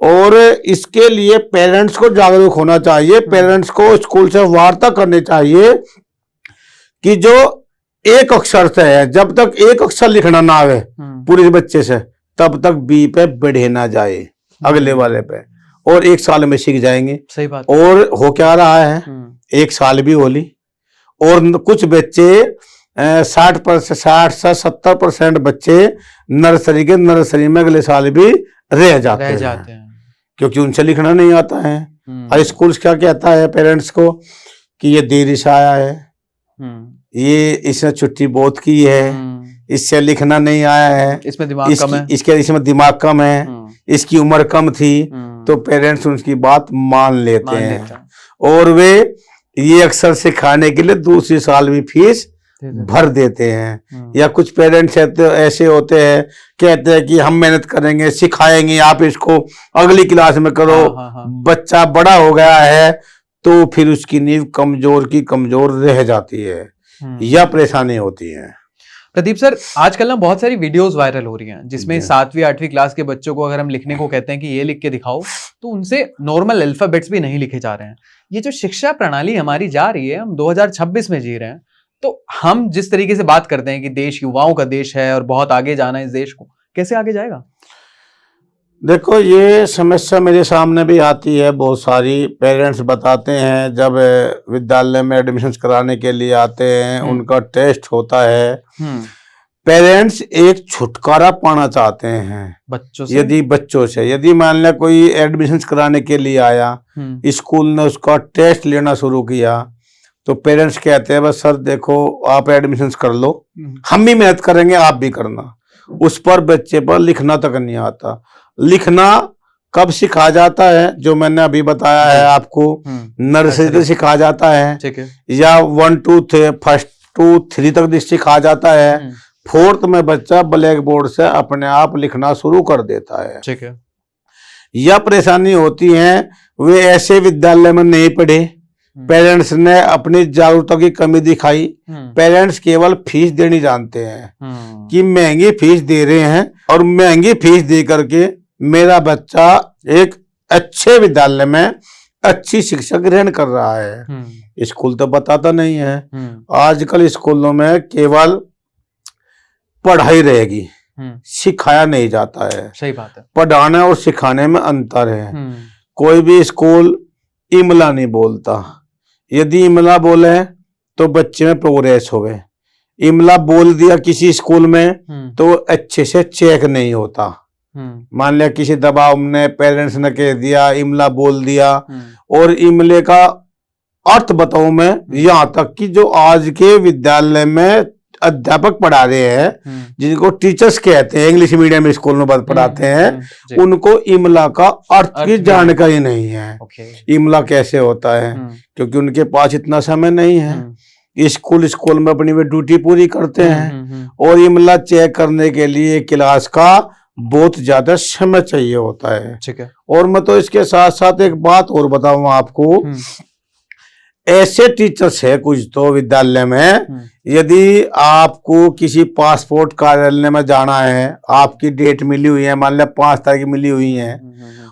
और इसके लिए पेरेंट्स को जागरूक होना चाहिए, पेरेंट्स को स्कूल से वार्ता करनी चाहिए कि जो 1 अक्षर से है, जब तक 1 अक्षर लिखना ना आवे पूरे बच्चे से, तब तक B पे बढ़े ना जाए अगले वाले पे, और 1 साल में सीख जाएंगे। सही बात। और हो क्या रहा है, 1 साल भी होली, और कुछ बच्चे 60 से 70% बच्चे नर्सरी में अगले साल भी रह जाते हैं, क्योंकि उनसे लिखना नहीं आता है। और स्कूल क्या कहता है पेरेंट्स को कि ये देरी से आया है, ये इसने छुट्टी बहुत की है, इससे लिखना नहीं आया है, इसमें दिमाग कम है, इसमें दिमाग कम है, इसकी उम्र कम थी। तो पेरेंट्स उनकी बात मान लेते हैं, और वे ये अक्सर सिखाने के लिए दूसरी साल भी फीस भर देते हैं। या कुछ पेरेंट्स ऐसे होते हैं, कहते हैं कि हम मेहनत करेंगे, सिखाएंगे, आप इसको अगली क्लास में करो। बच्चा बड़ा हो गया है तो फिर उसकी नींव कमजोर की कमजोर रह जाती है, या परेशानी होती है। प्रदीप सर, आजकल ना बहुत सारी वीडियोस वायरल हो रही हैं जिसमें 7वीं 8वीं क्लास के बच्चों को अगर हम लिखने को कहते हैं कि ये लिख के दिखाओ, तो उनसे नॉर्मल अल्फाबेट्स भी नहीं लिखे जा रहे हैं। ये जो शिक्षा प्रणाली हमारी जा रही है, हम 2026 में जी रहे हैं, तो हम जिस तरीके से बात करते हैं कि देश युवाओं का देश है और बहुत आगे जाना है इस देश को, कैसे आगे जाएगा? देखो, ये समस्या मेरे सामने भी आती है, बहुत सारी पेरेंट्स बताते हैं जब विद्यालय में एडमिशन कराने के लिए आते हैं, उनका टेस्ट होता है, पेरेंट्स एक छुटकारा पाना चाहते हैं बच्चों से। यदि मान लिया कोई एडमिशन कराने के लिए आया, स्कूल ने उसका टेस्ट लेना शुरू किया, तो पेरेंट्स कहते हैं बस सर देखो आप एडमिशन कर लो, हम भी मेहनत करेंगे, आप भी करना। उस पर बच्चे पर लिखना तक नहीं आता। लिखना कब सिखाया जाता है, जो मैंने अभी बताया है आपको, नर्सरी से सिखाया जाता है, या 1 to 3 तक सिखाया जाता है। 4th में बच्चा ब्लैक बोर्ड से अपने आप लिखना शुरू कर देता है। ठीक है। यह परेशानी होती है, वे ऐसे विद्यालय में नहीं पढ़े पेरेंट्स ने अपनी जागरूकता की कमी दिखाई। पेरेंट्स केवल फीस देनी जानते हैं कि महंगी फीस दे रहे हैं और महंगी फीस दे करके मेरा बच्चा एक अच्छे विद्यालय में अच्छी शिक्षा ग्रहण कर रहा है। स्कूल तो बताता नहीं है। आजकल स्कूलों में केवल पढ़ाई रहेगी, सिखाया नहीं जाता है। सही बात है। पढ़ाने और सिखाने में अंतर है। कोई भी स्कूल इमला नहीं बोलता। यदि इमला बोले तो बच्चे में प्रोग्रेस होवे। इमला बोल दिया किसी स्कूल में तो अच्छे से चेक नहीं होता। मान लिया किसी दबाव ने पेरेंट्स ने कह दिया, इमला बोल दिया, और इमले का अर्थ बताऊं मैं, यहाँ तक कि जो आज के विद्यालय में अध्यापक पढ़ा रहे हैं, जिनको टीचर्स कहते हैं, इंग्लिश मीडियम स्कूल में पढ़ाते हैं, उनको इमला का अर्थ की जानकारी नहीं है। इमला कैसे होता है, क्योंकि उनके पास इतना समय नहीं है। स्कूल में अपनी वे ड्यूटी पूरी करते हैं, और इमला चेक करने के लिए क्लास का बहुत ज्यादा समय चाहिए होता है। ठीक है। और मैं तो इसके साथ साथ एक बात और बताऊं आपको, ऐसे टीचर्स है कुछ तो विद्यालय में, यदि आपको किसी पासपोर्ट कार्यालय में जाना है, आपकी डेट मिली हुई है, मान लिया 5 तारीख मिली हुई है,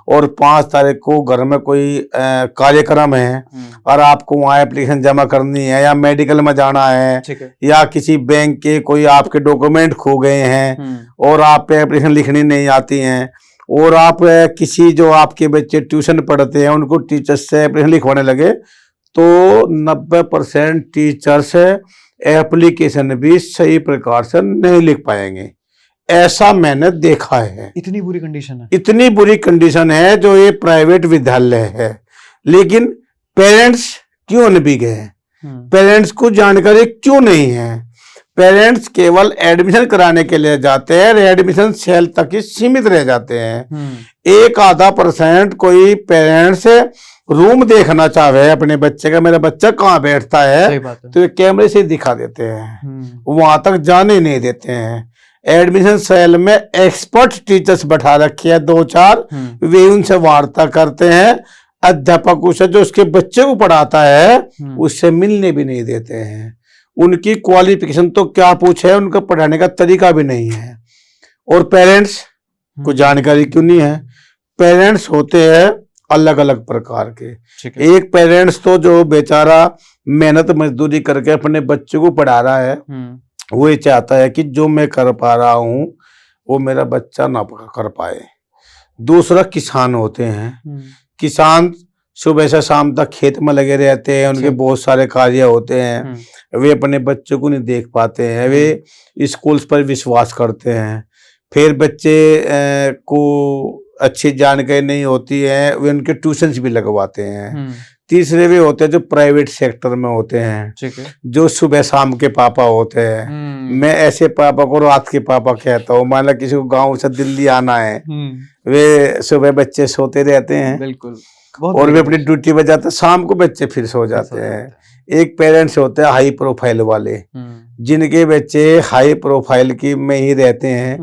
और 5 तारीख को घर में कोई कार्यक्रम है और आपको वहाँ एप्लीकेशन जमा करनी है, या मेडिकल में जाना है, या किसी बैंक के कोई आपके डॉक्यूमेंट खो गए हैं और आप पे एप्लीकेशन लिखनी नहीं आती हैं, और आप किसी जो आपके बच्चे ट्यूशन पढ़ते हैं उनको टीचर्स से एप्लीकेशन लिखवाने लगे, तो 90% टीचर्स एप्लीकेशन भी सही प्रकार से नहीं लिख पाएंगे। ऐसा मैंने देखा है। इतनी बुरी कंडीशन है। इतनी बुरी कंडीशन है। जो ये प्राइवेट विद्यालय है, लेकिन पेरेंट्स क्यों नहीं भी गए? पेरेंट्स को जानकारी क्यों नहीं है? पेरेंट्स केवल एडमिशन कराने के लिए जाते हैं, एडमिशन सेल तक ही सीमित रह जाते हैं। 1-आधा% कोई पेरेंट्स रूम देखना चाहे अपने बच्चे का, मेरा बच्चा कहाँ बैठता है, तो ये कैमरे से दिखा देते हैं, वहां तक जाने नहीं देते हैं। एडमिशन सेल में एक्सपर्ट टीचर्स बैठा रखे हैं 2-4, वे उनसे वार्ता करते हैं। अध्यापक उसे जो उसके बच्चे को पढ़ाता है उससे मिलने भी नहीं देते हैं। उनकी क्वालिफिकेशन तो क्या पूछे, उनका पढ़ाने का तरीका भी नहीं है। और पेरेंट्स को जानकारी क्यों नहीं है? पेरेंट्स होते हैं अलग अलग प्रकार के। एक पेरेंट्स तो जो बेचारा मेहनत मजदूरी करके अपने बच्चे को पढ़ा रहा है, वो ये चाहता है कि जो मैं कर पा रहा हूं वो मेरा बच्चा ना कर पाए। दूसरा किसान होते हैं। किसान सुबह से शाम तक खेत में लगे रहते हैं, उनके बहुत सारे कार्य होते हैं, वे अपने बच्चों को नहीं देख पाते हैं, वे स्कूल्स पर विश्वास करते हैं। फिर बच्चे को अच्छी जानकारी नहीं होती है, वे उनके ट्यूशन्स भी लगवाते हैं। तीसरे वे होते हैं जो प्राइवेट सेक्टर में होते हैं, जो सुबह शाम के पापा होते हैं। मैं ऐसे पापा को रात के पापा कहता हूँ। मान लो किसी को गांव से दिल्ली आना है, वे सुबह बच्चे सोते रहते हैं, बिल्कुल, और वे अपनी ड्यूटी पर जाते हैं, शाम को बच्चे फिर सो जाते हैं। एक पेरेंट्स होते हैं हाई प्रोफाइल वाले, जिनके बच्चे हाई प्रोफाइल की में ही रहते हैं।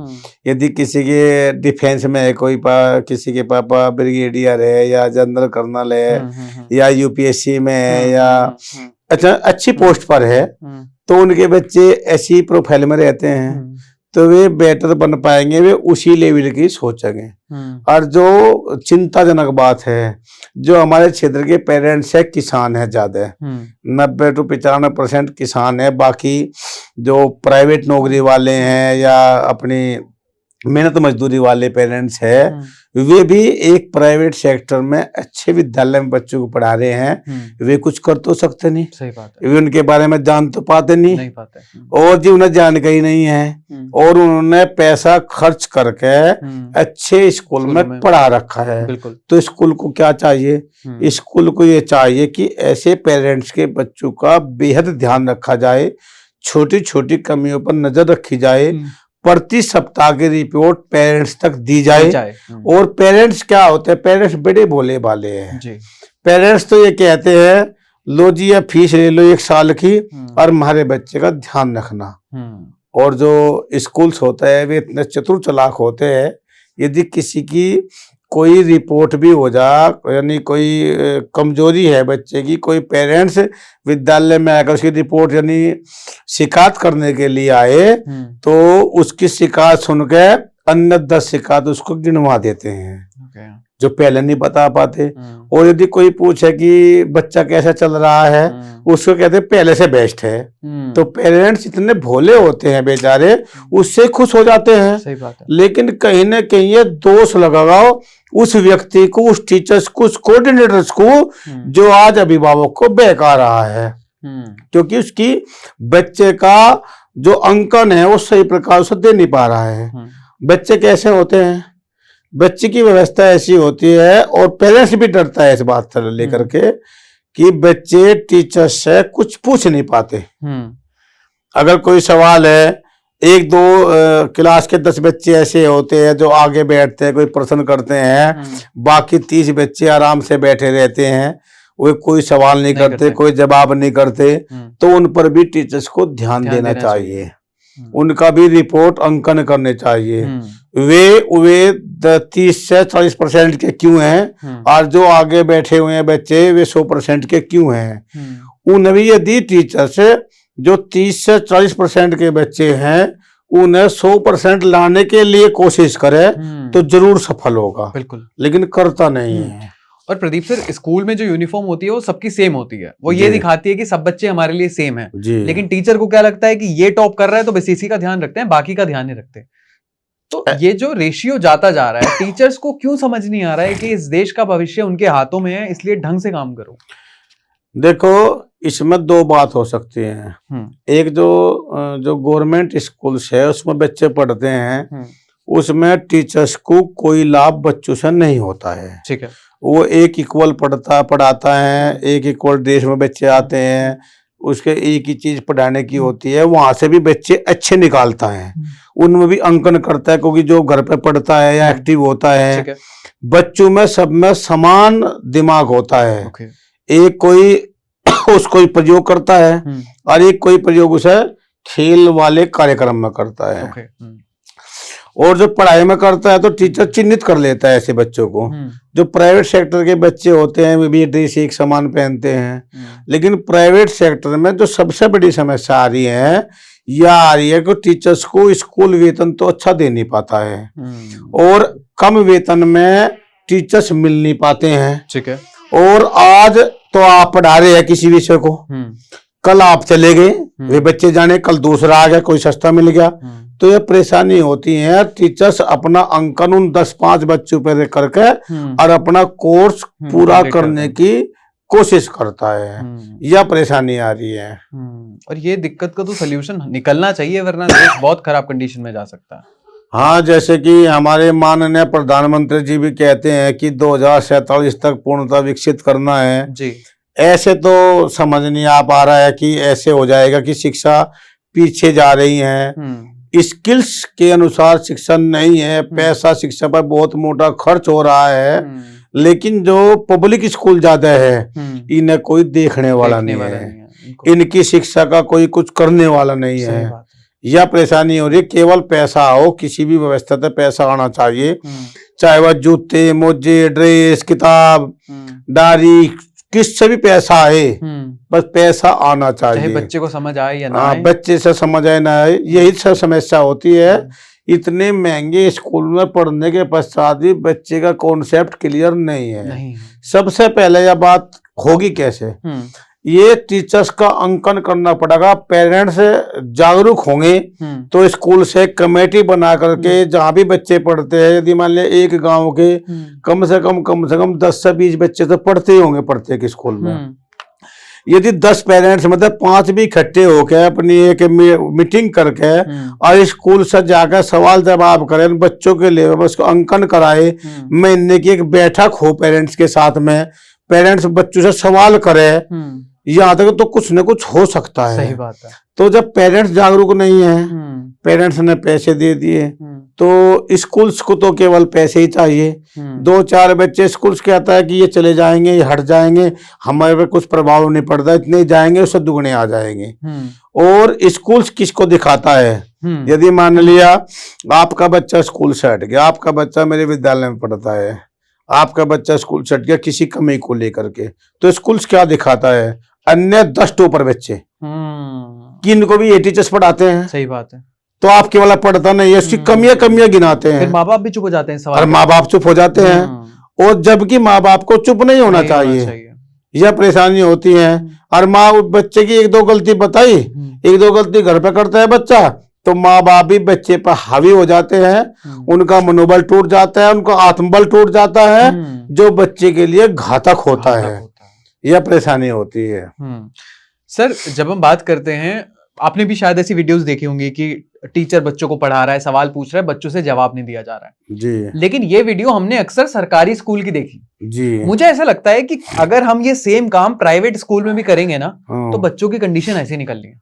यदि किसी के डिफेंस में है, किसी के पापा ब्रिगेडियर है या जनरल कर्नल है या यूपीएससी में है या अच्छी पोस्ट पर है, तो उनके बच्चे ऐसी प्रोफाइल में रहते हैं, तो वे बेटर बन पाएंगे, वे उसी लेवल की सोचेंगे। और जो चिंताजनक बात है, जो हमारे क्षेत्र के पेरेंट्स है किसान है ज्यादा, 90 to 95% किसान है। बाकी जो प्राइवेट नौकरी वाले हैं या अपनी मेहनत मजदूरी वाले पेरेंट्स है, वे भी एक प्राइवेट सेक्टर में अच्छे विद्यालय में बच्चों को पढ़ा रहे हैं। वे कुछ कर तो सकते नहीं। सही बात है। वे उनके बारे में जान तो पाते नहीं पाते। और जी उन्हें जानकारी नहीं है, और उन्होंने पैसा खर्च करके अच्छे स्कूल में पढ़ा रखा है। तो स्कूल को क्या चाहिए? स्कूल को ये चाहिए कि ऐसे पेरेंट्स के बच्चों का बेहद ध्यान रखा जाए, छोटी छोटी कमियों पर नजर रखी जाए, प्रति सप्ताह की रिपोर्ट पेरेंट्स तक दी जाए। और पेरेंट्स क्या होते हैं? पेरेंट्स बड़े भोले भाले हैं। पेरेंट्स तो ये कहते हैं, लो जी ये फीस ले लो 1 साल की और हमारे बच्चे का ध्यान रखना। और जो स्कूल्स होते हैं वे इतने चतुर चालाक होते हैं, यदि किसी की कोई रिपोर्ट भी हो जा, यानी कोई कमजोरी है बच्चे की, कोई पेरेंट्स विद्यालय में आकर उसकी रिपोर्ट यानी शिकायत करने के लिए आए, तो उसकी शिकायत सुनकर अन्य 10 शिकायत उसको गिनवा देते हैं, जो पहले नहीं बता पाते। और यदि कोई पूछे कि बच्चा कैसा चल रहा है, उसको कहते हैं पहले से बेस्ट है। तो पेरेंट्स इतने भोले होते हैं बेचारे, उससे खुश हो जाते हैं। सही बात है। लेकिन कहीं ना कहीं ये दोष लगाओ उस व्यक्ति को, उस टीचर्स को, उस कोऑर्डिनेटर्स को, जो आज अभिभावक को बहका रहा है, क्योंकि उसकी बच्चे का जो अंकन है वो सही प्रकार से दे नहीं पा रहा है। बच्चे कैसे होते हैं, बच्चे की व्यवस्था ऐसी होती है, और पेरेंट्स भी डरता है इस बात से लेकर के कि बच्चे टीचर से कुछ पूछ नहीं पाते। अगर कोई सवाल है, 1-2 क्लास के 10 बच्चे ऐसे होते हैं जो आगे बैठते हैं, कोई प्रश्न करते हैं, बाकी 30 बच्चे आराम से बैठे रहते हैं, वो कोई सवाल नहीं करते, कोई जवाब नहीं करते। तो उन पर भी टीचर्स को ध्यान देना चाहिए, उनका भी रिपोर्ट अंकन करने चाहिए। वे 30 से 40% के क्यों हैं, और जो आगे बैठे हुए हैं बच्चे वे 100% के क्यों हैं। उन्हें भी यदि टीचर्स जो 30 से 40% के बच्चे हैं उन्हें 100% लाने के लिए कोशिश करे तो जरूर सफल होगा। बिल्कुल। लेकिन करता नहीं है। और प्रदीप सर, स्कूल में जो यूनिफॉर्म होती है वो सबकी सेम होती है, वो ये दिखाती है कि सब बच्चे हमारे लिए सेम हैं। लेकिन टीचर को क्या लगता है कि ये टॉप कर रहा है तो बस इसी का ध्यान रखते हैं, बाकी का ध्यान नहीं रखते। तो ये जो रेशियो जाता जा रहा है, टीचर्स को क्यों समझ नहीं आ रहा है कि इस देश का भविष्य उनके हाथों में है, इसलिए ढंग से काम करो। देखो, इसमें 2 बात हो सकती हैं। एक जो गवर्नमेंट स्कूल्स है उसमें बच्चे पढ़ते हैं, उसमें टीचर्स को कोई लाभ बच्चों से नहीं होता है। ठीक है। वो एक इक्वल पढ़ाता है, एक इक्वल ड्रेस में बच्चे आते हैं, उसके एक ही चीज पढ़ाने की होती है, वहां से भी बच्चे अच्छे निकालता है, उनमें भी अंकन करता है, क्योंकि जो घर पे पढ़ता है या एक्टिव होता है, बच्चों में सब में समान दिमाग होता है। एक कोई उसको प्रयोग करता है और एक कोई प्रयोग उसे खेल वाले कार्यक्रम में करता है। और जो पढ़ाई में करता है तो टीचर चिन्हित कर लेता है ऐसे बच्चों को। जो प्राइवेट सेक्टर के बच्चे होते हैं वे भी ड्रेस एक समान पहनते हैं, लेकिन प्राइवेट सेक्टर में जो सबसे बड़ी समस्या आ रही है यह आ रही है कि टीचर्स को स्कूल वेतन तो अच्छा दे नहीं पाता है, और कम वेतन में टीचर्स मिल नहीं पाते हैं। ठीक है। और आज तो आप पढ़ा रहे हैं किसी विषय को, कल आप चले गए, वे बच्चे जाने कल दूसरा आ गया, कोई सस्ता मिल गया, तो ये परेशानी होती है। टीचर्स अपना अंकन उन 10-5 बच्चों पर करके और अपना कोर्स पूरा करने की कोशिश करता है, यह परेशानी आ रही है। और ये दिक्कत का तो सोल्यूशन निकलना चाहिए, वरना देश बहुत खराब कंडीशन में जा सकता है। हाँ, जैसे कि हमारे माननीय प्रधानमंत्री जी भी कहते हैं कि 2047 तक पूर्णतः विकसित करना है जी। ऐसे तो समझ नहीं आ पा रहा है कि ऐसे हो जाएगा कि शिक्षा पीछे जा रही है, स्किल्स के अनुसार शिक्षा नहीं है, पैसा शिक्षा पर बहुत मोटा खर्च हो रहा है, लेकिन जो पब्लिक स्कूल ज्यादा है इन्हें कोई देखने वाला नहीं है, इनकी शिक्षा का कोई कुछ करने वाला नहीं है। यह परेशानी हो रही है। केवल पैसा हो, किसी भी व्यवस्था से पैसा आना चाहिए, चाहे वह जूते मोजे ड्रेस किताब डायरी किससे भी पैसा आए, बस पैसा आना चाहिए, बच्चे को समझ आए या ना आए। बच्चे से समझ आए ना आए, यही सब समस्या होती है। इतने महंगे स्कूल में पढ़ने के पश्चात भी बच्चे का कॉन्सेप्ट क्लियर नहीं है। सबसे पहले यह बात होगी कैसे, ये टीचर्स का अंकन करना पड़ेगा। पेरेंट्स जागरूक होंगे तो स्कूल से कमेटी बना करके जहाँ भी बच्चे पढ़ते हैं, यदि मान लिया एक गांव के कम से कम 10 से 20 बच्चे तो पढ़ते ही होंगे प्रत्येक स्कूल में। यदि 10 पेरेंट्स मतलब 5 भी इकट्ठे होकर अपनी एक मीटिंग करके और स्कूल से जाकर सवाल जवाब करें, बच्चों के लिए उसको अंकन कराए, महीने की एक बैठक हो पेरेंट्स के साथ में, पेरेंट्स बच्चों से सवाल करें, यहाँ तक तो कुछ न कुछ हो सकता है। सही बात है। तो जब पेरेंट्स जागरूक नहीं है, पेरेंट्स ने पैसे दे दिए तो स्कूल्स को तो केवल पैसे ही चाहिए। 2-4 बच्चे स्कूल्स के आता है कि ये चले जाएंगे, ये हट जाएंगे, हमारे पे कुछ प्रभाव नहीं पड़ता, इतने जाएंगे उससे दुगने आ जाएंगे। और स्कूल्स किसको दिखाता है, यदि मान लिया आपका बच्चा स्कूल से हट गया, आपका बच्चा मेरे विद्यालय में पढ़ता है, आपका बच्चा स्कूल छट गया किसी कमी को लेकर के, तो स्कूल क्या दिखाता है, अन्य 10 टॉपर बच्चे किनको भी ये टीचर्स पढ़ाते हैं। सही बात है। तो आपके वाला पढ़ता नहीं है, उसकी कमियां गिनाते हैं। फिर माँ बाप भी चुप हो जाते हैं, सवाल और माँ बाप चुप हो जाते हैं, और जबकि माँ बाप को चुप नहीं होना चाहिए। यह परेशानी होती है। और माँ बच्चे की 1-2 गलती बताई, 1-2 गलती घर पे करता है बच्चा, तो माँ बाप भी बच्चे पर हावी हो जाते हैं, उनका मनोबल टूट जाता है, उनका आत्मबल टूट जाता है, जो बच्चे के लिए घातक होता है। यह परेशानी होती है। सर, जब हम बात करते हैं, आपने भी शायद ऐसी वीडियोस देखी होंगी कि टीचर बच्चों को पढ़ा रहा है, सवाल पूछ रहा है, बच्चों से जवाब नहीं दिया जा रहा है जी। लेकिन ये वीडियो हमने अक्सर सरकारी स्कूल की देखी जी। मुझे ऐसा लगता है कि अगर हम ये सेम काम प्राइवेट स्कूल में भी करेंगे ना, तो बच्चों की कंडीशन ऐसी निकलनी है।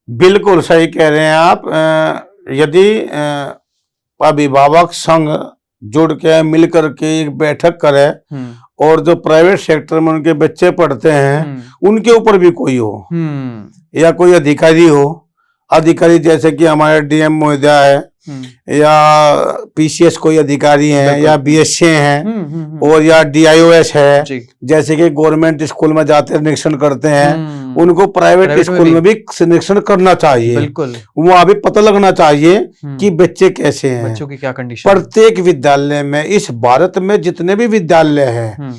बिल्कुल सही कह रहे हैं आप। यदि अभिभावक संघ जुड़ के मिल करके एक बैठक करे, और जो प्राइवेट सेक्टर में उनके बच्चे पढ़ते हैं उनके ऊपर भी कोई हो, या कोई अधिकारी हो, अधिकारी जैसे कि हमारे डीएम महोदय है, या पीसीएस कोई अधिकारी हैं, या बीएससी हैं, और या डीआईओएस है, जैसे कि गवर्नमेंट स्कूल में जाते निरीक्षण करते हैं, उनको प्राइवेट स्कूल में भी निरीक्षण करना चाहिए। बिल्कुल, वहाँ भी पता लगना चाहिए कि बच्चे कैसे हैं, बच्चों की क्या कंडीशन। प्रत्येक विद्यालय में, इस भारत में जितने भी विद्यालय हैं,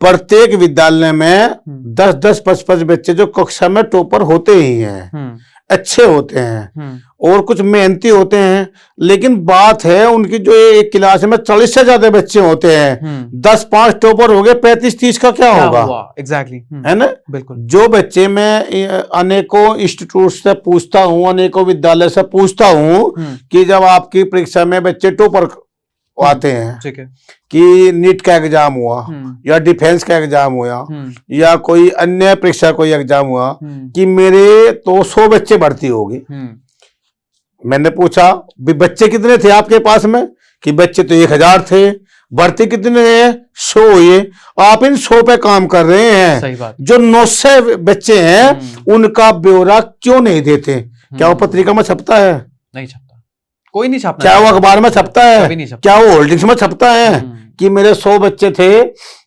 प्रत्येक विद्यालय में 10-10, 25 बच्चे जो कक्षा में टॉपर होते ही हैं, अच्छे होते हैं, और कुछ मेहनती होते हैं। लेकिन बात है उनकी, जो एक क्लास में 40 से ज्यादा बच्चे होते हैं, 10-5 टॉपर हो गए, 35-30 का क्या होगा? एग्जैक्टली, है ना? बिल्कुल। जो बच्चे मैं अनेकों इंस्टीट्यूट से पूछता हूँ, अनेकों विद्यालय से पूछता हूँ कि जब आपकी परीक्षा में बच्चे टॉपर आते हैं, ठीक है, कि नीट का एग्जाम हुआ, या डिफेंस का एग्जाम हुआ, या कोई अन्य परीक्षा कोई एग्जाम हुआ, कि मेरे तो 100 बच्चे भर्ती होगी। मैंने पूछा भी बच्चे कितने थे आपके पास में, कि बच्चे तो 1000 थे, भर्ती कितने हैं? 100 हुए। आप इन 100 पे काम कर रहे हैं। सही बात। जो 900 बच्चे हैं उनका ब्यौरा क्यों नहीं देते? क्या वो पत्रिका में छपता है? नहीं छपता, कोई नहीं छपता। क्या वो अखबार में छपता है? क्या वो होल्डिंग्स में छपता है कि मेरे 100 बच्चे थे,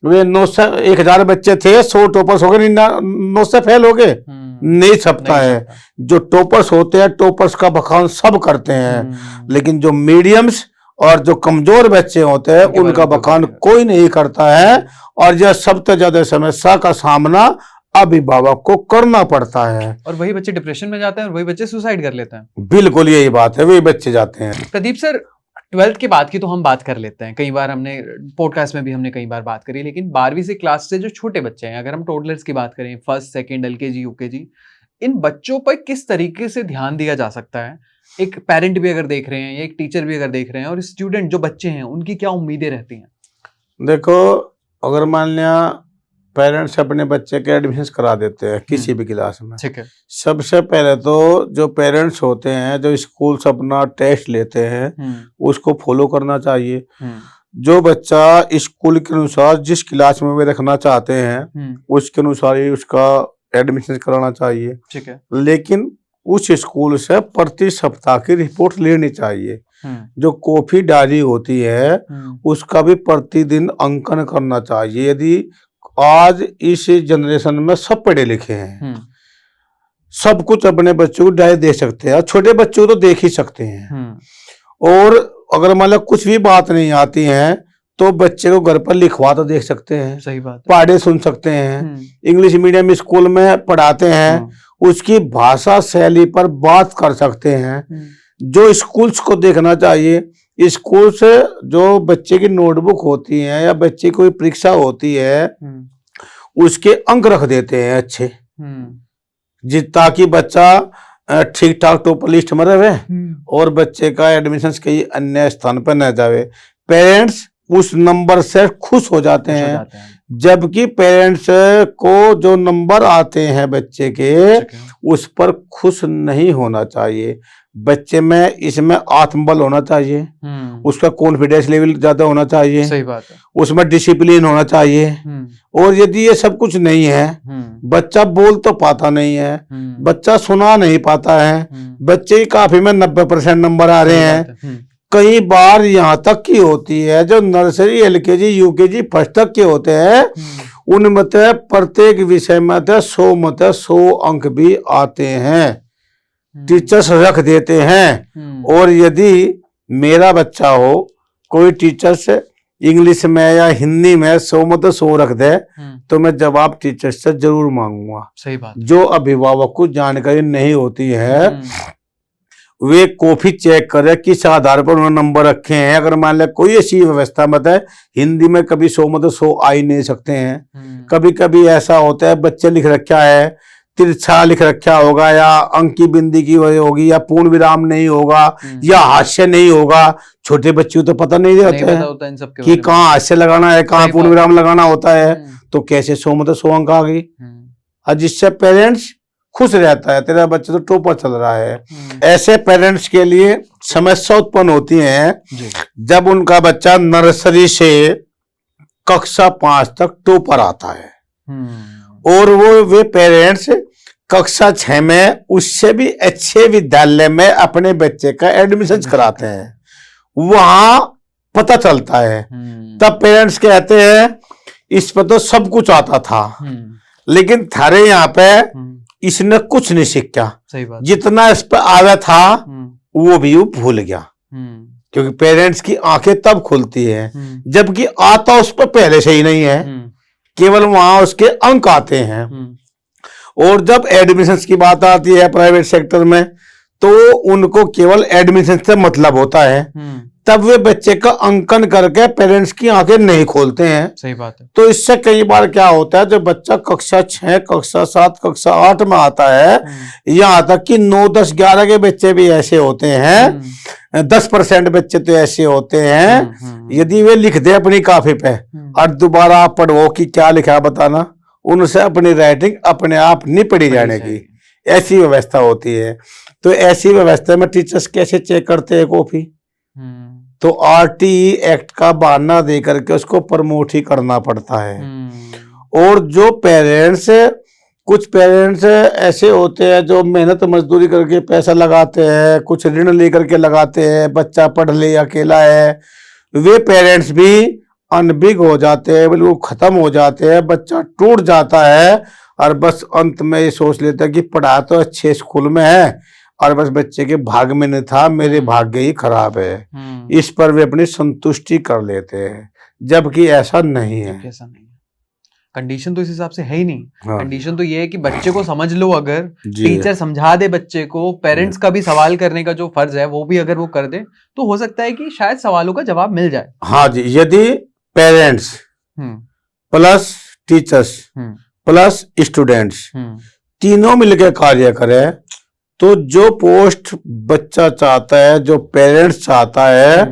वे 900 1000 बच्चे थे, 100 टॉपर्स हो गए, 900 फेल हो गए? नहीं छपता है। जो टॉपर्स होते हैं, टॉपर्स का बखान सब करते हैं, लेकिन जो मीडियम्स और जो कमजोर बच्चे होते हैं उनका बखान कोई नहीं करता है। और यह सबसे ज्यादा समस्या का सामना अभिभावक को करना पड़ता है, और वही बच्चे डिप्रेशन में जाते हैं, और वही बच्चे सुसाइड कर लेते हैं। बिल्कुल यही बात है, वही बच्चे जाते हैं। प्रदीप सर, 12th के बाद की तो हम बात कर लेते हैं, कई बार हमने पॉडकास्ट में भी हमने कई बार बात करी, लेकिन 12वीं से क्लास से जो छोटे बच्चे हैं, अगर हम टोडलर्स की बात करें, 1st, 2nd, LKG, UKG, इन बच्चों पर किस तरीके से ध्यान दिया जा सकता है? एक पेरेंट भी अगर देख रहे हैं, या एक टीचर भी अगर देख रहे हैं, और स्टूडेंट जो बच्चे हैं उनकी क्या उम्मीदें रहती हैं? देखो, अगर मान लिया पेरेंट्स अपने बच्चे के एडमिशन करा देते हैं किसी भी क्लास में, ठीक है, सबसे पहले तो जो पेरेंट्स होते हैं, जो स्कूल से अपना टेस्ट लेते हैं, उसको फॉलो करना चाहिए। जो बच्चा स्कूल के अनुसार जिस क्लास में वे रखना चाहते हैं उसके अनुसार ही उसका एडमिशन कराना चाहिए, ठीक है। लेकिन उस स्कूल से प्रति सप्ताह की रिपोर्ट लेनी चाहिए। जो कॉपी डायरी होती है उसका भी प्रतिदिन अंकन करना चाहिए। यदि आज इस जनरेशन में सब पढ़े लिखे हैं, सब कुछ अपने बच्चों को डायरी दे सकते हैं, छोटे बच्चों को तो देख ही सकते हैं। और अगर मान लो कुछ भी बात नहीं आती है तो बच्चे को घर पर लिखवा तो देख सकते हैं। सही बात। पढ़े सुन सकते हैं। इंग्लिश मीडियम स्कूल में पढ़ाते हैं, उसकी भाषा शैली पर बात कर सकते हैं। जो स्कूल्स को देखना चाहिए, स्कूल से जो बच्चे की नोटबुक होती है या बच्चे की कोई परीक्षा होती है उसके अंक रख देते हैं अच्छे, ताकि बच्चा ठीक ठाक टॉपर लिस्ट में रहे और बच्चे का एडमिशन कहीं अन्य स्थान पर न जावे। पेरेंट्स उस नंबर से खुश हो जाते हैं, जबकि पेरेंट्स को जो नंबर आते हैं बच्चे के उस पर खुश नहीं होना चाहिए। बच्चे में इसमें आत्मबल होना चाहिए, उसका कॉन्फिडेंस लेवल ज्यादा होना चाहिए। सही बात है। उसमें डिसिप्लिन होना चाहिए। और यदि ये सब कुछ नहीं है, बच्चा बोल तो पाता नहीं है, बच्चा सुना नहीं पाता है, बच्चे की काफी में 90% नंबर आ रहे हैं, कई बार यहाँ तक की होती है, जो नर्सरी एलकेजी यूकेजी फर्स्ट तक के होते हैं उनमें तो प्रत्येक विषय में तो 100 अंक भी आते हैं, टीचर्स रख देते हैं। और यदि मेरा बच्चा हो, कोई टीचर्स इंग्लिश में या हिंदी में 100 रख दे तो मैं जवाब टीचर से जरूर मांगूंगा। सही बात। जो अभिभावक को जानकारी नहीं होती है वे कॉपी चेक करे किस आधार पर उन्होंने नंबर रखे हैं। अगर मान ले कोई ऐसी व्यवस्था मत है, हिंदी में कभी 100 आ ही नहीं सकते हैं। कभी कभी ऐसा होता है बच्चे लिख रखा है, तिरछा लिख रखा होगा, या अंक की बिंदी की वजह होगी, या पूर्ण विराम नहीं होगा, या हास्य नहीं होगा। छोटे बच्चों को तो पता नहीं रहता है कि कहाँ हास्य लगाना है, कहाँ पूर्ण विराम लगाना होता है। तो कैसे 100 अंक आ गई, और जिससे पेरेंट्स खुश रहता है, तेरा बच्चा तो टॉपर चल रहा है। ऐसे पेरेंट्स के लिए समस्या उत्पन्न होती है जब उनका बच्चा नर्सरी से कक्षा 5 तक टॉपर आता है और वे पेरेंट्स कक्षा 6 में उससे भी अच्छे विद्यालय में अपने बच्चे का एडमिशन कराते हैं। वहां पता चलता है, तब पेरेंट्स कहते हैं इस पर तो सब कुछ आता था, लेकिन थारे यहाँ पे इसने कुछ नहीं सीखा। सही बात। जितना इस पर आया था वो भी वो भूल गया, क्योंकि पेरेंट्स की आंखें तब खुलती है जबकि आता उस पर पहले से ही नहीं है, केवल वहां उसके अंक आते हैं। और जब एडमिशन की बात आती है प्राइवेट सेक्टर में, तो उनको केवल एडमिशन से मतलब होता है, तब वे बच्चे का अंकन करके पेरेंट्स की आंखें नहीं खोलते हैं। सही बात है। तो इससे कई बार क्या होता है, जब बच्चा कक्षा 6, कक्षा 7, कक्षा 8 में आता है, यहाँ तक कि 9, 10, 11 के बच्चे भी ऐसे होते हैं, 10% बच्चे तो ऐसे होते हैं, यदि वे लिख दे अपनी कॉपी पे और दोबारा आप पढ़ो कि क्या लिखा बताना, उनसे अपनी राइटिंग अपने आप नहीं पढ़ी जाने की, ऐसी व्यवस्था होती है। तो ऐसी व्यवस्था में टीचर्स कैसे चेक करते हैं कॉपी? तो आरटीई एक्ट का बहाना दे करके उसको प्रमोट ही करना पड़ता है। और जो पेरेंट्स, कुछ पेरेंट्स ऐसे होते हैं जो मेहनत मजदूरी करके पैसा लगाते हैं, कुछ ऋण लेकर के लगाते हैं, बच्चा पढ़ ले अकेला है, वे पेरेंट्स भी अनबिग हो जाते हैं, बिल्कुल खत्म हो जाते हैं, बच्चा टूट जाता है और बस अंत में ये सोच लेता है कि पढ़ा तो अच्छे स्कूल में है और बस बच्चे के भाग में नहीं था, मेरे भाग्य ही खराब है। इस पर वे अपनी संतुष्टि कर लेते हैं, जबकि ऐसा नहीं है। ऐसा नहीं है, कंडीशन तो इस हिसाब से है ही नहीं। कंडीशन तो ये है कि बच्चे को समझ लो, अगर टीचर समझा दे बच्चे को, पेरेंट्स का भी सवाल करने का जो फर्ज है वो भी अगर वो कर दे, तो हो सकता है कि शायद सवालों का जवाब मिल जाए। हाँ जी, यदि parents plus teachers plus students तीनों मिलकर कार्य करें, तो जो पोस्ट बच्चा चाहता है, जो पेरेंट्स चाहता है,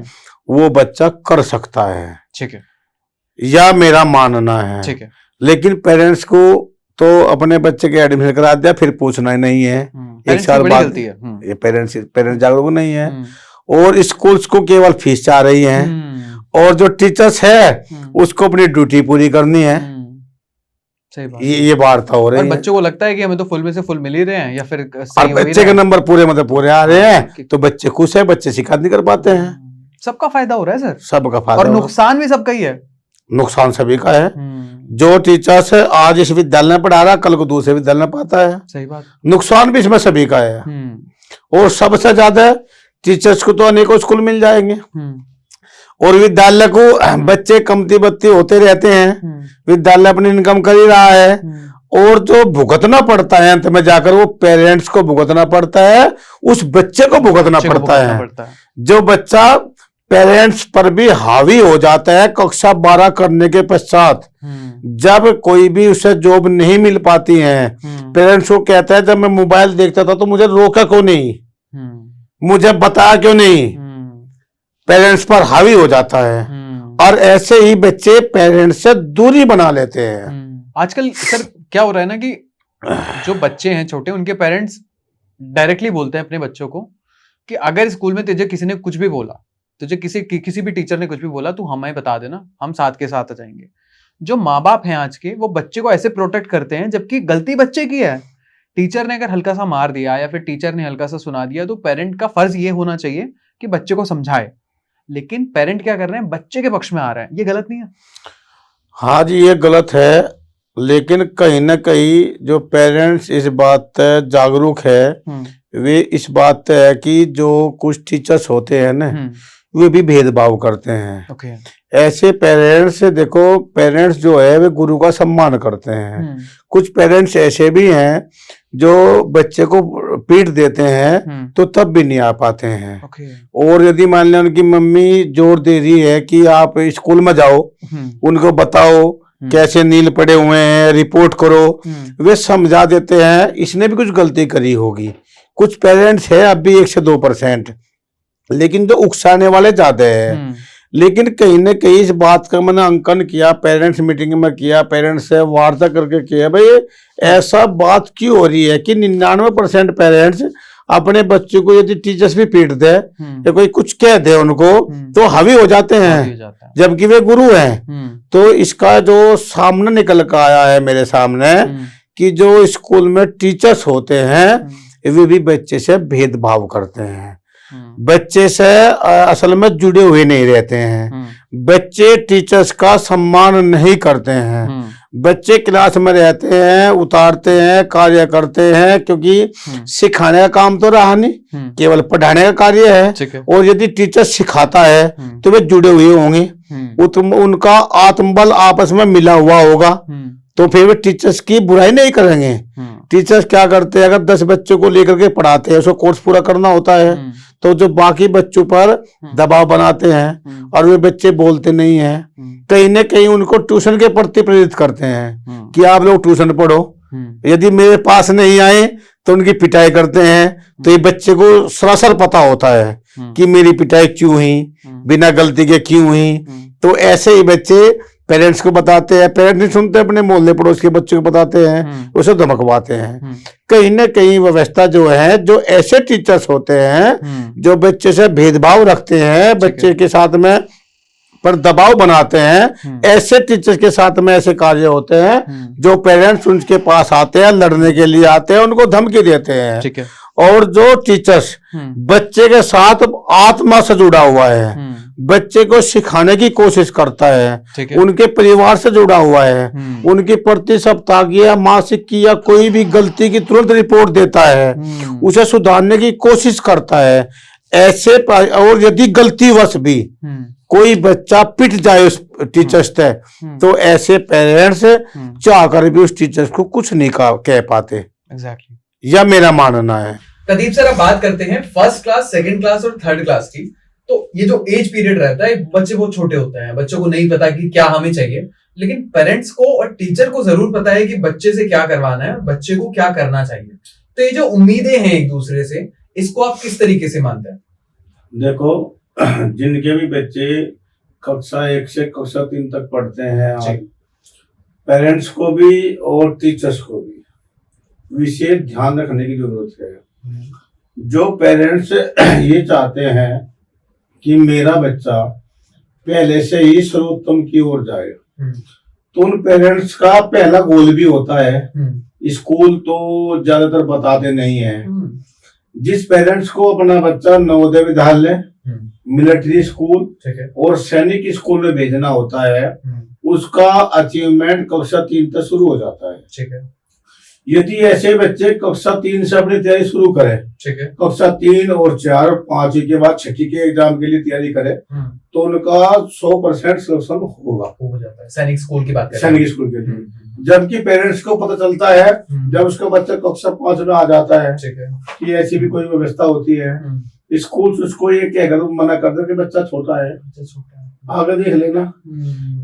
वो बच्चा कर सकता है। ठीक है, या मेरा मानना है। ठीक है। लेकिन पेरेंट्स को तो अपने बच्चे के एडमिशन करा दिया, फिर पूछना ही नहीं है। एक साल बाद ये पेरेंट्स जागरूक नहीं है, और स्कूल्स को केवल फीस चाह रही है, और जो टीचर्स है उसको अपनी ड्यूटी पूरी करनी है। सही बात। ये वार्ता हो रही है। बच्चों को लगता है कि हमें तो फुल में से फुल मिल ही रहे हैं, या फिर और बच्चे के नंबर पूरे मतलब पूरे आ रहे हैं, तो बच्चे खुश है, बच्चे शिकायत नहीं कर पाते हैं। सबका फायदा हो रहा है सर, सबका फायदा, और नुकसान भी सबका ही है। नुकसान सभी का है। जो टीचर्स आज इस विद्यालय में पढ़ा रहा है, कल को दूसरे विद्यालय में पढ़ाता है। सही बात। नुकसान भी इसमें सभी का है। और सबसे ज्यादा टीचर्स को तो अनेकों स्कूल मिल जाएंगे, और विद्यालय को बच्चे कमती बत्ती होते रहते हैं, विद्यालय अपनी इनकम कर ही रहा है, और जो भुगतना पड़ता है अंत में जाकर वो पेरेंट्स को भुगतना पड़ता है, उस बच्चे को भुगतना पड़ता है। जो बच्चा पेरेंट्स पर भी हावी हो जाता है कक्षा 12 करने के पश्चात, जब कोई भी उसे जॉब नहीं मिल पाती है, पेरेंट्स को कहता है जब मैं मोबाइल देखता था तो मुझे रोका क्यों नहीं, मुझे बताया क्यों नहीं, पेरेंट्स पर हावी हो जाता है, और ऐसे ही बच्चे पेरेंट्स से दूरी बना लेते हैं। आजकल सर क्या हो रहा है ना कि जो बच्चे हैं छोटे, उनके पेरेंट्स डायरेक्टली बोलते हैं अपने बच्चों को कि अगर स्कूल में तुझे किसी ने कुछ भी बोला, तुझे किसी भी टीचर ने कुछ भी बोला, तू हमें बता देना, हम साथ के साथ आ जाएंगे। जो माँ बाप हैं आज के, वो बच्चे को ऐसे प्रोटेक्ट करते हैं, जबकि गलती बच्चे की है। टीचर ने अगर हल्का सा मार दिया या फिर टीचर ने हल्का सा सुना दिया, तो पेरेंट का फर्ज ये होना चाहिए कि बच्चे को समझाए लेकिन पेरेंट क्या कर रहे हैं, बच्चे के पक्ष में आ रहे हैं। ये गलत नहीं है? हाँ जी, ये गलत है, लेकिन कहीं ना कहीं जो पेरेंट्स इस बात से जागरूक है, वे इस बात से है कि जो कुछ टीचर्स होते हैं ना, वे भी भेदभाव करते हैं। ओके। ऐसे पेरेंट्स, देखो पेरेंट्स जो है वे गुरु का सम्मान करते हैं। कुछ पेरेंट्स ऐसे भी हैं जो बच्चे को पीट देते हैं तो तब भी नहीं आ पाते हैं। और यदि मान लें उनकी मम्मी जोर दे रही है कि आप स्कूल में जाओ, उनको बताओ कैसे नील पड़े हुए हैं, रिपोर्ट करो, वे समझा देते हैं इसने भी कुछ गलती करी होगी। कुछ पेरेंट्स है अब भी 1 से 2%, लेकिन जो उकसाने वाले ज्यादा है। लेकिन कहीं न कहीं इस बात का मैंने अंकन किया, पेरेंट्स मीटिंग में किया, पेरेंट्स से वार्ता करके किया, भाई ऐसा बात क्यों हो रही है कि 99% पेरेंट्स अपने बच्चों को यदि टीचर्स भी पीट दे या कोई कुछ कह दे उनको तो हावी हो जाते हैं, जबकि वे गुरु हैं। तो इसका जो सामने निकल कर आया है मेरे सामने कि जो स्कूल में टीचर्स होते हैं वे भी बच्चे से भेदभाव करते हैं, बच्चे से असल में जुड़े हुए नहीं रहते हैं, बच्चे टीचर्स का सम्मान नहीं करते हैं, बच्चे क्लास में रहते हैं, उतारते हैं, कार्य करते हैं, क्योंकि सिखाने का काम तो रहा नहीं, केवल पढ़ाने का कार्य है। और यदि टीचर सिखाता है तो वे जुड़े हुए होंगे, उनका आत्मबल आपस में मिला हुआ होगा, तो फिर वे टीचर्स की बुराई नहीं करेंगे। टीचर्स क्या करते हैं, अगर 10 बच्चों को लेकर के पढ़ाते हैं, उसको कोर्स पूरा करना होता है, तो जो बाकी बच्चों पर दबाव बनाते हैं और वे बच्चे बोलते नहीं हैं, कहीं न कहीं उनको ट्यूशन के प्रति प्रेरित करते हैं कि आप लोग ट्यूशन पढ़ो। यदि मेरे पास नहीं आए तो उनकी पिटाई करते हैं। तो ये बच्चे को सरासर पता होता है कि मेरी पिटाई क्यों हुई, बिना गलती के क्यों हुई। तो ऐसे ही बच्चे पेरेंट्स को बताते हैं, पेरेंट्स नहीं सुनते, अपने मोहल्ले पड़ोस के बच्चों को बताते हैं, उसे धमकवाते हैं। कहीं न कहीं व्यवस्था जो है, जो ऐसे टीचर्स होते हैं जो बच्चे से भेदभाव रखते हैं, बच्चे के साथ में पर दबाव बनाते हैं, ऐसे टीचर्स के साथ में ऐसे कार्य होते हैं जो पेरेंट्स उनके पास आते हैं, लड़ने के लिए आते हैं, उनको धमकी देते हैं। और जो टीचर्स बच्चे के साथ आत्मा से जुड़ा हुआ है, बच्चे को सिखाने की कोशिश करता है, उनके परिवार से जुड़ा हुआ है, उनकी प्रति सप्ताह की या मासिक की या कोई भी गलती की तुरंत रिपोर्ट देता है, उसे सुधारने की कोशिश करता है, ऐसे और यदि गलतीवश भी कोई बच्चा पिट जाए उस टीचर से, तो ऐसे पेरेंट्स चाहकर भी उस टीचर को कुछ नहीं कह पाते। एग्जैक्टली, यह मेरा मानना है। प्रदीप सर, अब बात करते हैं फर्स्ट क्लास, सेकंड क्लास और थर्ड क्लास की। तो ये जो एज पीरियड रहता है, बच्चे बहुत छोटे होते हैं, बच्चों को नहीं पता कि क्या हमें चाहिए, लेकिन पेरेंट्स को और टीचर को जरूर पता है कि बच्चे से क्या करवाना है, बच्चे को क्या करना चाहिए। तो ये जो उम्मीदें हैं एक दूसरे से, इसको आप किस तरीके से मानते हैं? देखो, जिनके भी बच्चे कक्षा 1 से कक्षा 3 तक पढ़ते हैं, पेरेंट्स को भी और टीचर्स को भी विशेष ध्यान रखने की जरूरत है। जो पेरेंट्स ये चाहते हैं कि मेरा बच्चा पहले से ही सर्वोत्तम की ओर जाए, तो उन पेरेंट्स का पहला गोल भी होता है, स्कूल तो ज्यादातर बताते नहीं है। जिस पेरेंट्स को अपना बच्चा नवोदय विद्यालय, मिलिट्री स्कूल और सैनिक स्कूल में भेजना होता है, उसका अचीवमेंट कक्षा 3 तक शुरू हो जाता है। ठीक है। यदि ऐसे बच्चे कक्षा 3 से अपनी तैयारी शुरू करें, ठीक है, कक्षा 3 और 4 5वीं के बाद 6वीं के एग्जाम के लिए तैयारी करें, तो उनका 100% सिलेक्शन हो जाता है। सैनिक स्कूल की बात करें, सैनिक स्कूल के लिए। जबकि पेरेंट्स को पता चलता है जब उसका बच्चा कक्षा 5 में आ जाता है कि ऐसी भी कोई व्यवस्था होती है, स्कूल उसको ये कहकर मना कर दे कि बच्चा छोटा है, आगे देख लेना।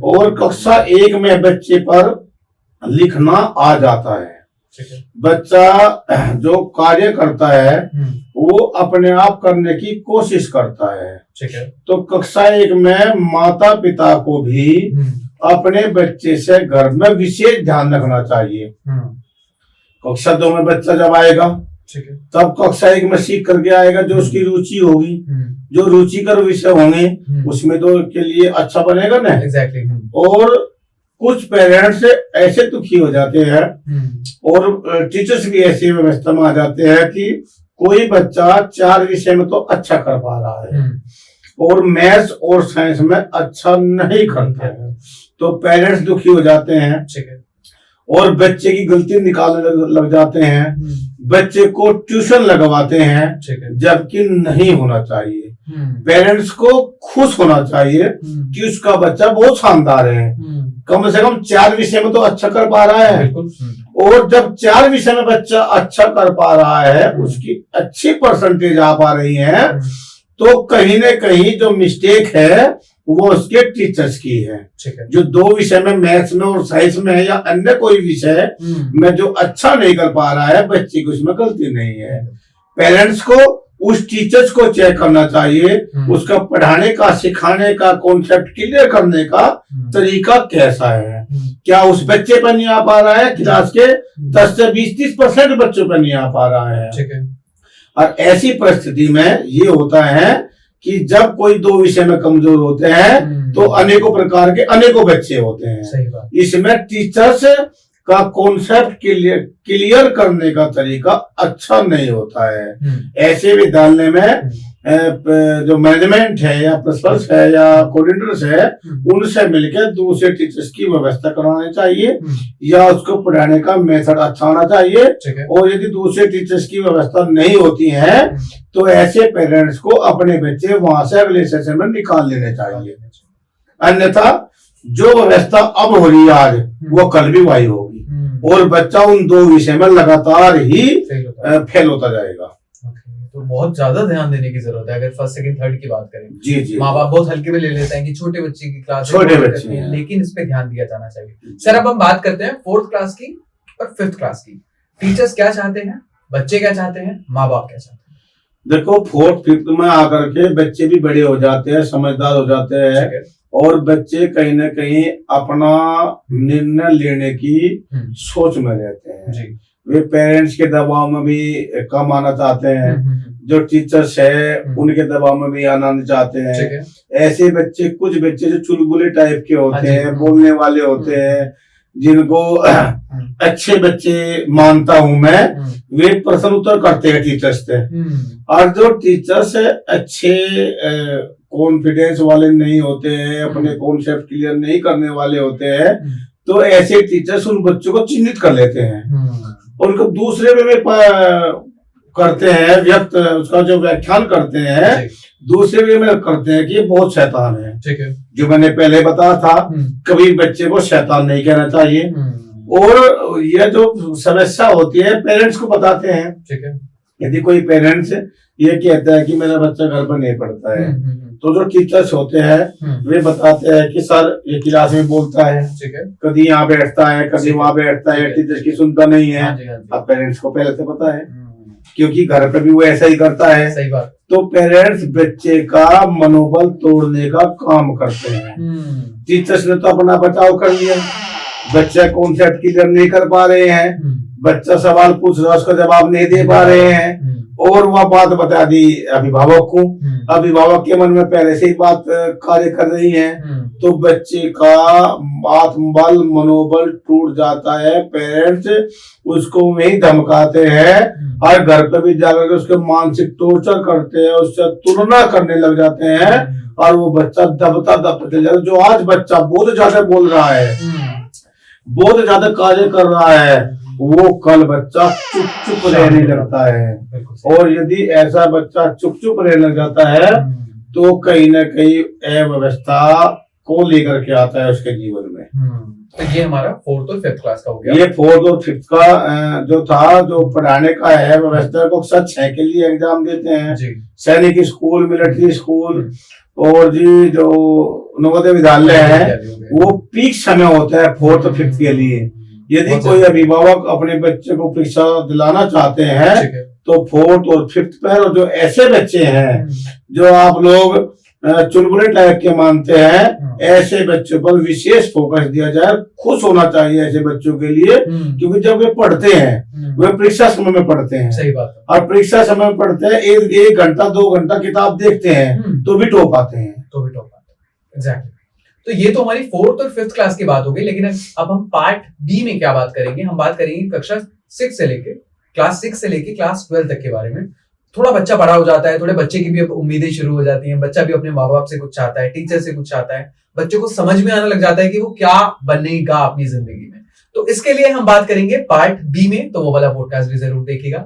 और कक्षा 1 में बच्चे पर लिखना आ जाता है। बच्चा जो कार्य करता है वो अपने आप करने की कोशिश करता है। ठीक है। तो कक्षा 1 में माता पिता को भी अपने बच्चे से घर में विशेष ध्यान रखना चाहिए। कक्षा 2 में बच्चा जब आएगा, तब कक्षा 1 में सीख करके आएगा, जो उसकी रुचि होगी, जो रुचिकर विषय होंगे उसमें तो के लिए अच्छा बनेगा ना। एग्जैक्टली। और कुछ पेरेंट्स ऐसे दुखी हो जाते हैं और टीचर्स भी ऐसी व्यवस्था में आ जाते हैं कि कोई बच्चा 4 विषय में तो अच्छा कर पा रहा है, और मैथ्स और साइंस में अच्छा नहीं करते हैं, तो पेरेंट्स दुखी हो जाते हैं। ठीक है। और बच्चे की गलती निकालने लग जाते हैं, बच्चे को ट्यूशन लगवाते हैं, जबकि नहीं होना चाहिए। पेरेंट्स को खुश होना चाहिए कि उसका बच्चा बहुत शानदार है, कम से कम 4 विषय में तो अच्छा कर पा रहा है। और जब 4 विषय में बच्चा अच्छा कर पा रहा है, उसकी अच्छी परसेंटेज आ पा रही है, तो कहीं ना कहीं जो मिस्टेक है वो उसके टीचर्स की है। जो 2 विषय में, मैथ्स में और साइंस में है या अन्य कोई विषय में जो अच्छा नहीं कर पा रहा है, बच्चे की उसमें गलती नहीं है। पेरेंट्स को उस टीचर्स को चेक करना चाहिए, उसका पढ़ाने का, सिखाने का, कॉन्सेप्ट क्लियर करने का तरीका कैसा है। क्या उस बच्चे पर नहीं आ पा रहा है, क्लास के 10 से 20-30% बच्चों पर नहीं आ पा रहा है। और ऐसी परिस्थिति में ये होता है कि जब कोई 2 विषय में कमजोर होते हैं तो अनेकों प्रकार के अनेकों बच्चे होते हैं। इसमें टीचर्स का कॉन्सेप्ट क्लियर करने का तरीका अच्छा नहीं होता है। ऐसे विद्यालय में जो मैनेजमेंट है या प्रिंसिपल्स है या कोऑर्डिनेटर्स है, उनसे मिलकर दूसरे टीचर्स की व्यवस्था करवानी चाहिए या उसको पढ़ाने का मेथड अच्छा होना चाहिए। और यदि दूसरे टीचर्स की व्यवस्था नहीं होती है तो ऐसे पेरेंट्स को अपने बच्चे वहां से अगले सेशन में निकाल लेने चाहिए, अन्यथा जो व्यवस्था अब हो रही है आज, वो कल भी वही होगी और बच्चा उन 2 विषय में लगातार ही फेल होता जाएगा। तो बहुत ज्यादा ध्यान देने की जरूरत है अगर फर्स्ट सेकंड थर्ड की बात करें। जी। माँ बाप बहुत हल्के में ले लेते हैं कि छोटे बच्चे की क्लास, छोटे बच्चे हैं, लेकिन इस पे ध्यान दिया जाना चाहिए। सर, अब हम बात करते हैं 4th क्लास की और 5th क्लास की। टीचर्स क्या चाहते हैं, बच्चे क्या चाहते हैं, माँ बाप क्या चाहते हैं? देखो 4th 5th में आकर के बच्चे भी बड़े हो जाते हैं, समझदार हो जाते हैं और बच्चे कहीं ना कहीं अपना निर्णय लेने की सोच में रहते हैं। वे पेरेंट्स के दबाव में भी कम आना चाहते हैं, जो टीचर्स है उनके दबाव में भी आना नहीं चाहते हैं। ऐसे बच्चे, कुछ बच्चे जो चुलबुले टाइप के होते हैं, बोलने वाले होते हैं, जिनको अच्छे बच्चे मानता हूं मैं, वे प्रश्न उत्तर करते हैं टीचर्स से। और जो टीचर्स अच्छे कॉन्फिडेंस वाले नहीं होते हैं, अपने कॉन्सेप्ट क्लियर नहीं करने वाले होते हैं, तो ऐसे टीचर्स उन बच्चों को चिन्हित कर लेते हैं, उनको दूसरे में करते हैं, व्यक्त उसका जो व्याख्यान करते हैं दूसरे वे में करते हैं कि ये बहुत शैतान है। ठीक है, जो मैंने पहले बताया था, कभी बच्चे को शैतान नहीं कहना चाहिए। और यह जो समस्या होती है पेरेंट्स को बताते हैं। ठीक है, यदि कोई पेरेंट्स ये कहता है कि मेरा बच्चा घर पर नहीं पढ़ता है, तो जो टीचर्स होते हैं वे बताते हैं कि सर ये क्लास में बोलता है, ठीक है, कभी यहाँ बैठता है, कभी वहां बैठता है, टीचर की सुनता नहीं है। अब पेरेंट्स को पहले से पता है क्योंकि घर पर भी वो ऐसा ही करता है। सही बात। तो पेरेंट्स बच्चे का मनोबल तोड़ने का काम करते हैं। टीचर्स ने तो अपना बचाव कर लिया, बच्चा कॉन्सेप्ट क्लियर नहीं कर पा रहे हैं, बच्चा सवाल पूछ रहा है उसका जवाब नहीं दे पा रहे हैं, और वह बात बता दी अभिभावक को। अभिभावक के मन में पहले से ही बात कार्य कर रही है, तो बच्चे का आत्मबल, मनोबल टूट जाता है। पेरेंट्स उसको वही धमकाते हैं और घर पे भी जाकर उसके मानसिक टॉर्चर करते हैं, उससे तुलना करने लग जाते हैं और वो बच्चा दबता चल जाता है। जो आज बच्चा बहुत ज्यादा बोल रहा है, बहुत ज्यादा कार्य कर रहा है, वो कल बच्चा चुप चुप रहने लगता है। और यदि ऐसा बच्चा चुप चुप रहने लग जाता है तो कहीं ना कहीं अव्यवस्था को लेकर के आता है उसके जीवन में। तो ये हमारा 4th और 5th क्लास का हो गया। ये 4th और 5th का जो था, जो पढ़ाने का है व्यवस्था को 6 के लिए एग्जाम देते हैं, सैनिक स्कूल, मिलिट्री स्कूल और जी जो नवोदय विद्यालय है, वो पीक समय होता है 4th और 5th के लिए। यदि कोई अभिभावक अपने बच्चे को परीक्षा दिलाना चाहते हैं तो 4th और 5th पर, और जो ऐसे बच्चे हैं जो आप लोग चुलबुले टाइप के मानते हैं, ऐसे बच्चों पर विशेष फोकस दिया जाए। खुश होना चाहिए ऐसे बच्चों के लिए, क्योंकि जब वे पढ़ते हैं वे परीक्षा समय में पढ़ते हैं। सही बात है। और परीक्षा समय में पढ़ते हैं, एक घंटा 2 घंटा किताब देखते हैं तो भी टॉप आते हैं। एग्जैक्टली। तो ये तो हमारी 4th और 5th क्लास की बात हो गई, लेकिन अब हम पार्ट बी में क्या बात करेंगे? हम बात करेंगे कक्षा 6 से लेके क्लास 12 तक के बारे में। थोड़ा बच्चा बड़ा हो जाता है, थोड़े बच्चे की भी अब उम्मीदें शुरू हो जाती हैं, बच्चा भी अपने माँ बाप से कुछ चाहता है, टीचर से कुछ चाहता है, बच्चों को समझ में आने लग जाता है कि वो क्या बनेगा अपनी जिंदगी में। तो इसके लिए हम बात करेंगे पार्ट बी में, तो वो वाला पॉडकास्ट भी जरूर देखिएगा।